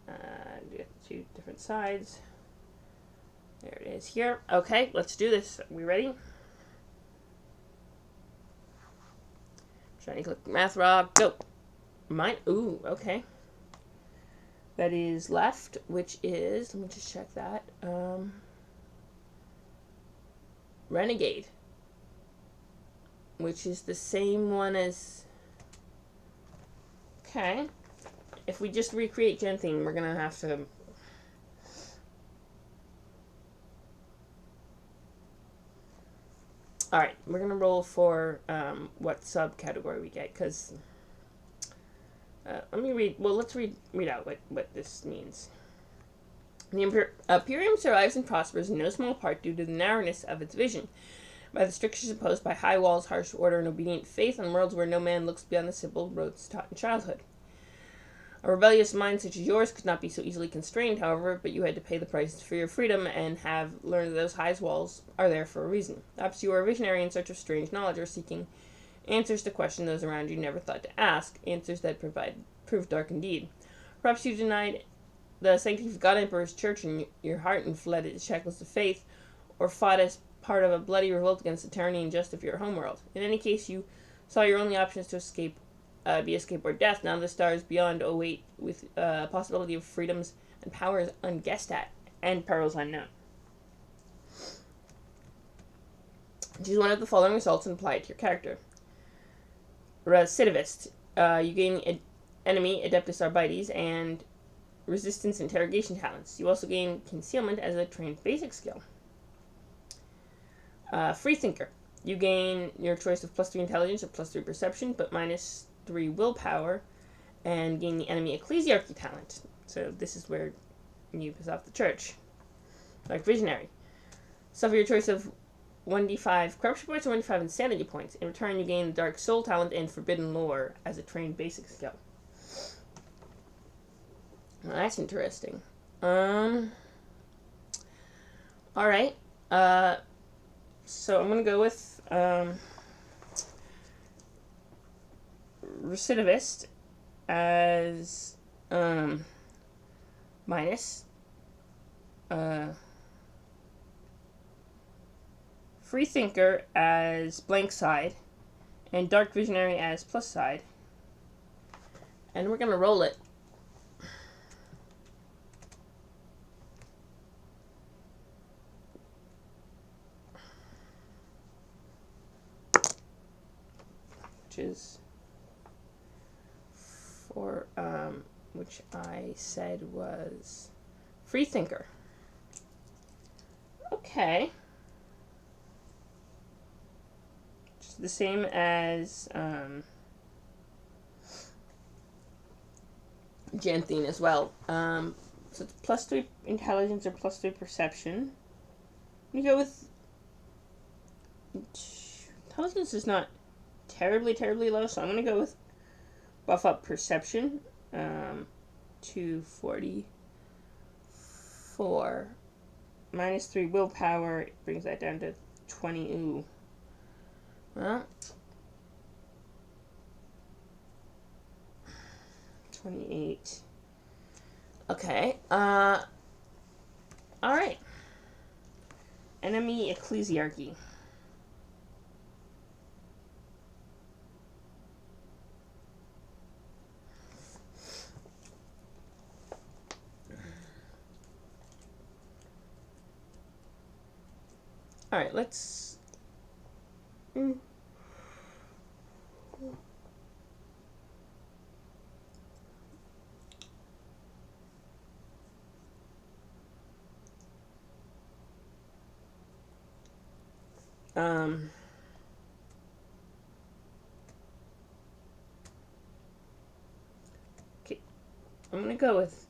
A: Do two different sides. There it is here. Okay, let's do this. Are we ready? Shiny click math rock, go. Mine, ooh, okay. That is left, which is, let me just check that. Renegade, which is the same one as, okay. If we just recreate Gen theme, we're gonna have to. Alright, we're gonna roll for what subcategory we get, because let me read, well, let's read out what this means. The Imperium survives and prospers in no small part due to the narrowness of its vision, by the strictures imposed by high walls, harsh order, and obedient faith on worlds where no man looks beyond the simple roads taught in childhood. A rebellious mind such as yours could not be so easily constrained, however, but you had to pay the price for your freedom and have learned that those high walls are there for a reason. Perhaps you are a visionary in search of strange knowledge or seeking answers to questions those around you never thought to ask, answers that prove dark indeed. Perhaps you denied the sanctity of God Emperor's church in your heart and fled its shackles of faith, or fought as part of a bloody revolt against the tyranny and injustice of your homeworld. In any case, you saw your only options to escape or death. Now the stars beyond await with possibility of freedoms and powers unguessed at, and perils unknown. Choose one of the following results and apply it to your character. Recidivist. You gain enemy Adeptus Arbites and resistance interrogation talents. You also gain concealment as a trained basic skill. Freethinker. You gain your choice of +3 intelligence or +3 perception, but -3 willpower, and gain the enemy ecclesiarchy talent. So this is where you piss off the church. Like visionary. Suffer your choice of 1d5 corruption points or 1d5 insanity points. In return, you gain the dark soul talent and forbidden lore as a trained basic skill. Well, that's interesting. Alright. So I'm gonna go with recidivist as minus, freethinker as blank side, and dark visionary as plus side. And we're gonna roll it. Is for which I said was freethinker. Okay. Just the same as Janthine as well. So it's +3 intelligence or +3 perception. You go with intelligence is not terribly low, so I'm going to go with buff up perception to 44. -3 willpower brings that down to 20. Ooh. Well, 28. Okay. Alright. Enemy ecclesiarchy. Alright, let's... Okay, I'm gonna go with,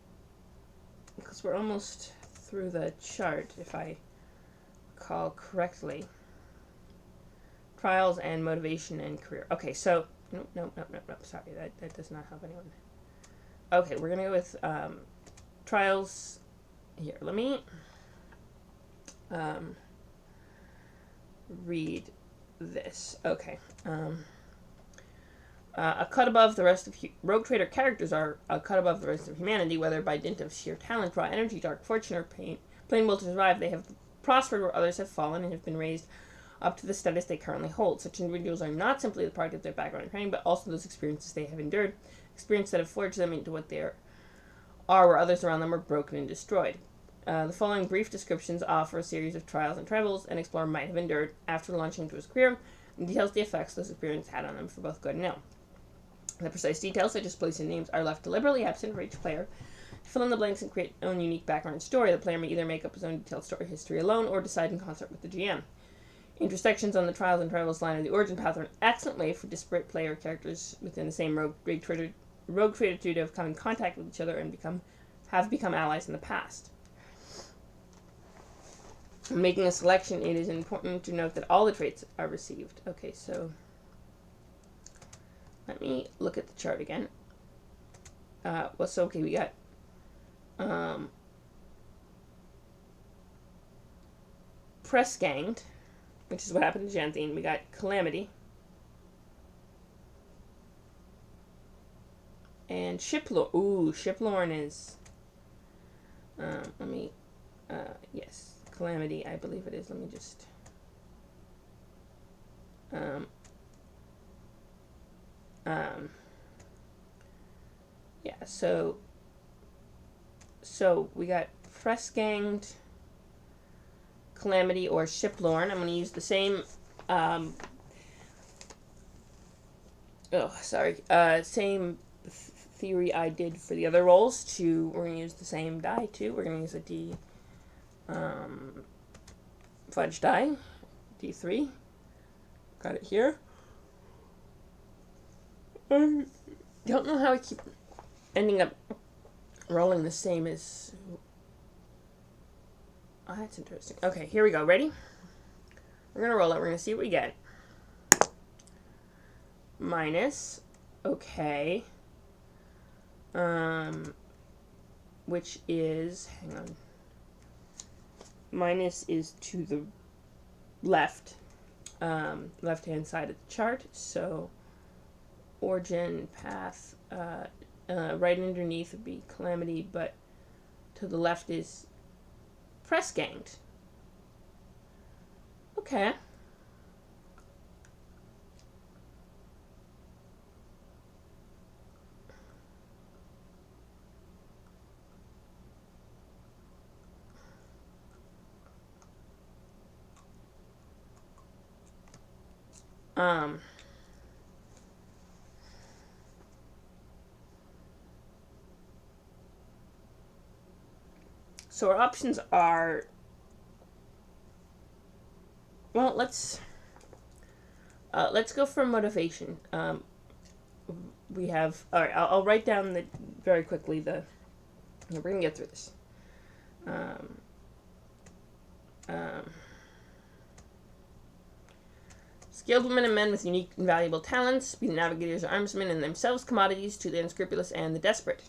A: because we're almost through the chart, if I recall correctly. Trials and motivation and career. Okay, so, no, sorry, that does not help anyone. Okay, we're gonna go with, trials. Here, let me, read this. Okay, A cut above the rest of Rogue Trader characters are a cut above the rest of humanity, whether by dint of sheer talent, raw energy, dark fortune, or plain will to survive. They have prospered where others have fallen and have been raised up to the status they currently hold. Such individuals are not simply the product of their background and training, but also those experiences they have endured, experiences that have forged them into what they are where others around them are broken and destroyed. The following brief descriptions offer a series of trials and troubles an explorer might have endured after launching into his career, and details the effects those experiences had on them for both good and ill. The precise details, such as placing names, are left deliberately absent for each player. To fill in the blanks and create their own unique background story, the player may either make up his own detailed story history alone, or decide in concert with the GM. Intersections on the trials and troubles line of the origin path are an excellent way for disparate player characters within the same rogue trader to have come in contact with each other and have become allies in the past. When making a selection, it is important to note that all the traits are received. Okay, so let me look at the chart again. We got press ganged, which is what happened to Janthine. We got calamity. And Shiplorn. Ooh, Shiplorn is yes, calamity, I believe it is. Let me just yeah, so we got press ganged, calamity, or Shiplorn. I'm going to use the same same theory I did for the other rolls. We're going to use the same die too. We're going to use a D fudge die, D3. Got it here. I don't know how I keep ending up rolling the same as... Oh, that's interesting. Okay, here we go. Ready? We're going to roll it. We're going to see what we get. Minus. Okay. Which is... Hang on. Minus is to the left. Left-hand side of the chart. So, origin, path, right underneath would be calamity, but to the left is press ganged. Okay. So our options are, well, let's go for motivation. We have, all right, I'll write down very quickly we're going to get through this. Skilled women and men with unique and valuable talents, be the navigators or armsmen, and themselves commodities to the unscrupulous and the desperate.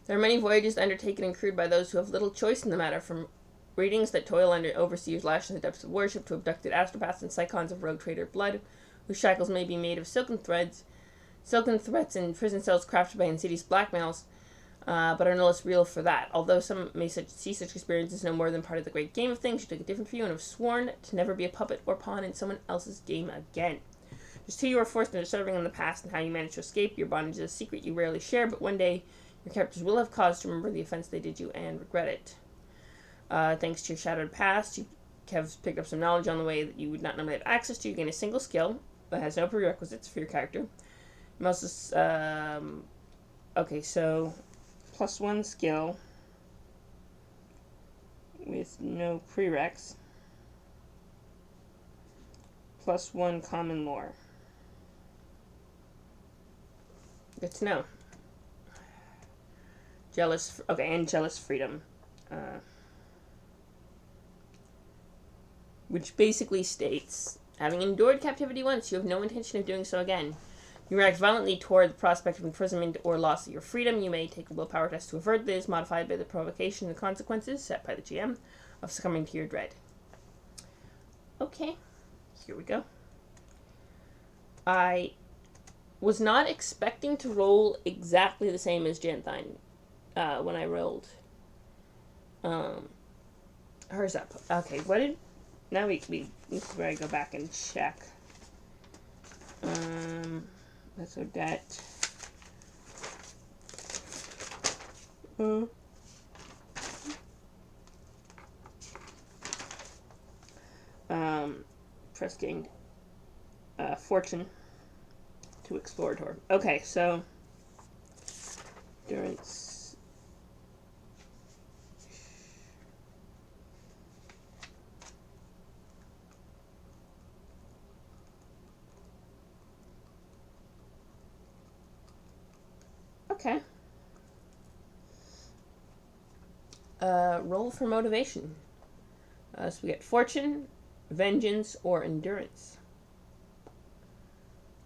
A: There are many voyages undertaken and crewed by those who have little choice in the matter, from ratings that toil under overseers lashed in the depths of worship to abducted astropaths and psychons of rogue trader blood, whose shackles may be made of silken threats and prison cells crafted by insidious blackmails, but are no less real for that. Although some may see such experiences no more than part of the great game of things, you took a different view and have sworn to never be a puppet or pawn in someone else's game again. Just who you were forced into serving in the past and how you managed to escape your bondage is a secret you rarely share, but one day your characters will have cause to remember the offense they did you and regret it. Thanks to your shadowed past, you have picked up some knowledge on the way that you would not normally have access to. You gain a single skill that has no prerequisites for your character. You also, okay, so +1 skill with no prereqs, +1 common lore. Good to know. And jealous freedom. Which basically states, having endured captivity once, you have no intention of doing so again. You react violently toward the prospect of imprisonment or loss of your freedom. You may take a willpower test to avert this, modified by the provocation and the consequences set by the GM of succumbing to your dread. Okay. Here we go. I was not expecting to roll exactly the same as Janthine when I rolled hers up. Okay, what did... Now we this is where I go back and check. That's Odette. Press gained fortune to Explorator. Okay, so endurance. Okay. Roll for motivation. So we get fortune, vengeance, or endurance.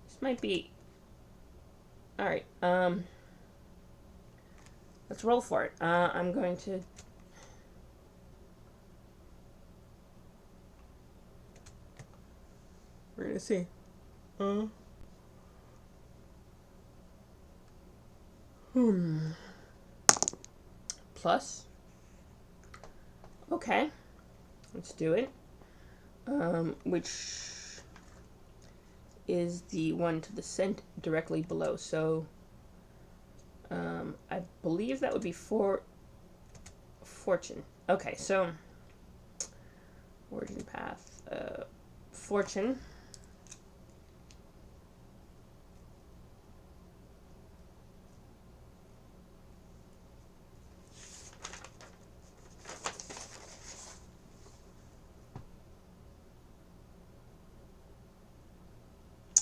A: This might be... Alright, let's roll for it. I'm going to... We're gonna see. Plus. Okay. Let's do it. Which is the one to the cent directly below. So, I believe that would be for fortune. Okay, so origin path, fortune.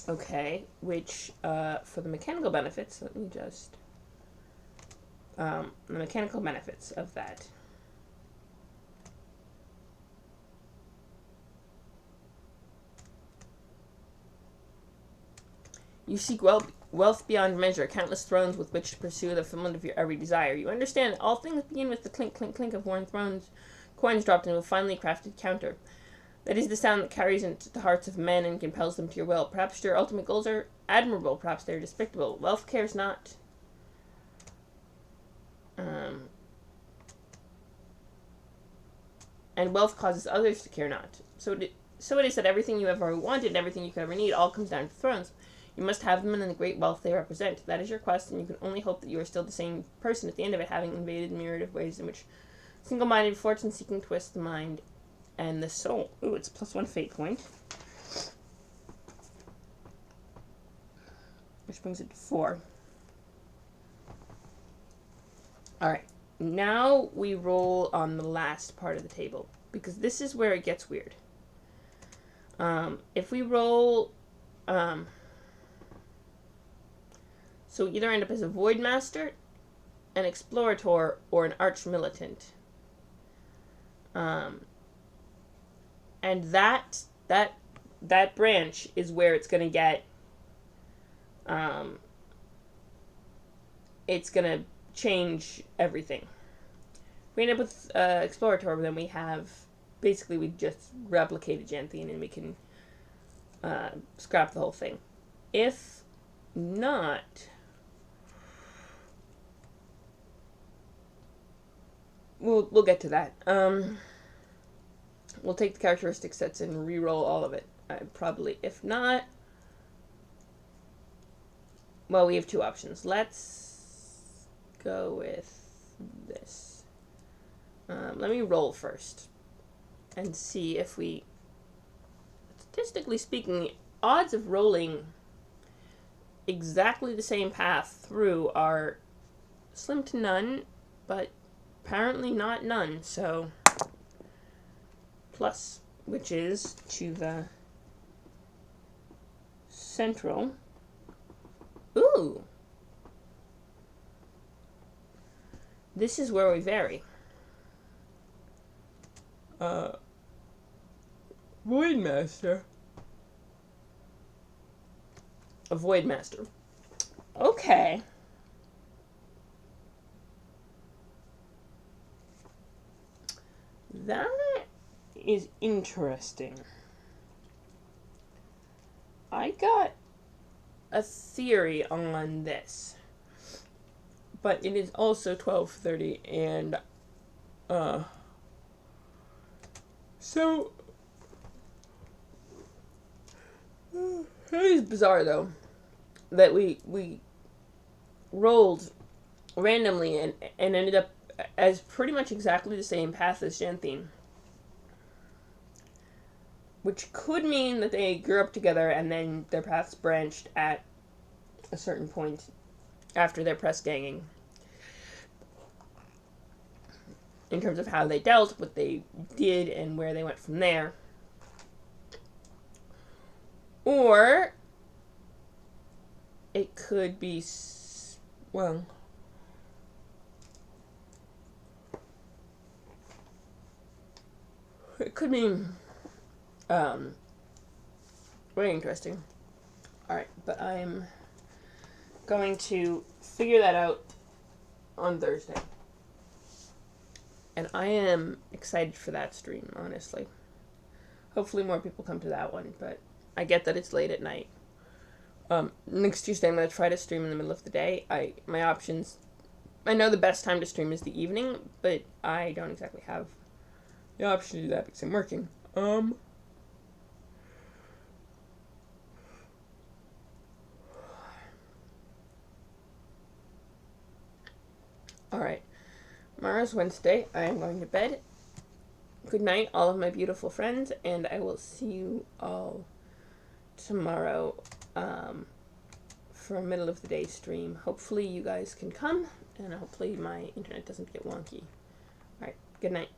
A: Okay, which, for the mechanical benefits, let me just, the mechanical benefits of that. You seek wealth beyond measure, countless thrones with which to pursue the fulfillment of your every desire. You understand that all things begin with the clink, clink, clink of worn thrones, coins dropped into a finely crafted counter. That is the sound that carries into the hearts of men and compels them to your will. Perhaps your ultimate goals are admirable, perhaps they are despicable. Wealth cares not. And wealth causes others to care not. So it is that everything you ever wanted and everything you could ever need all comes down to thrones. You must have them and the great wealth they represent. That is your quest, and you can only hope that you are still the same person at the end of it, having invaded myriad ways in which single-minded, fortune-seeking twists the mind and the soul. Ooh, it's +1 fate point. Which brings it to 4. Alright. Now we roll on the last part of the table, because this is where it gets weird. If we roll... so we either end up as a Void Master, an Explorator, or an Arch Militant. And that branch is where it's going to get... it's going to change everything. If we end up with Explorator, then we have... Basically, we just replicated Janthine, and we can scrap the whole thing. If not... We'll get to that. We'll take the characteristic sets and re-roll all of it. Probably. If not... Well, we have 2 options. Let's go with this. Let me roll first. And see if we... Statistically speaking, the odds of rolling exactly the same path through are slim to none, but apparently not none, so... Plus, which is to the central. Ooh! This is where we vary. Void Master. A Void Master. Okay. That is interesting. got a theory on this, but it is also 12:30, and so it is bizarre though that we rolled randomly and ended up as pretty much exactly the same path as Xanthine. Which could mean that they grew up together and then their paths branched at a certain point after their press ganging. In terms of how they dealt, what they did, and where they went from there. Or it could be, well, it could mean very interesting. Alright, but I'm going to figure that out on Thursday. And I am excited for that stream, honestly. Hopefully more people come to that one, but I get that it's late at night. Next Tuesday I'm going to try to stream in the middle of the day. My options, I know the best time to stream is the evening, but I don't exactly have the option to do that because I'm working. Alright. Tomorrow's Wednesday. I am going to bed. Good night, all of my beautiful friends, and I will see you all tomorrow for a middle of the day stream. Hopefully you guys can come, and hopefully my internet doesn't get wonky. Alright, good night.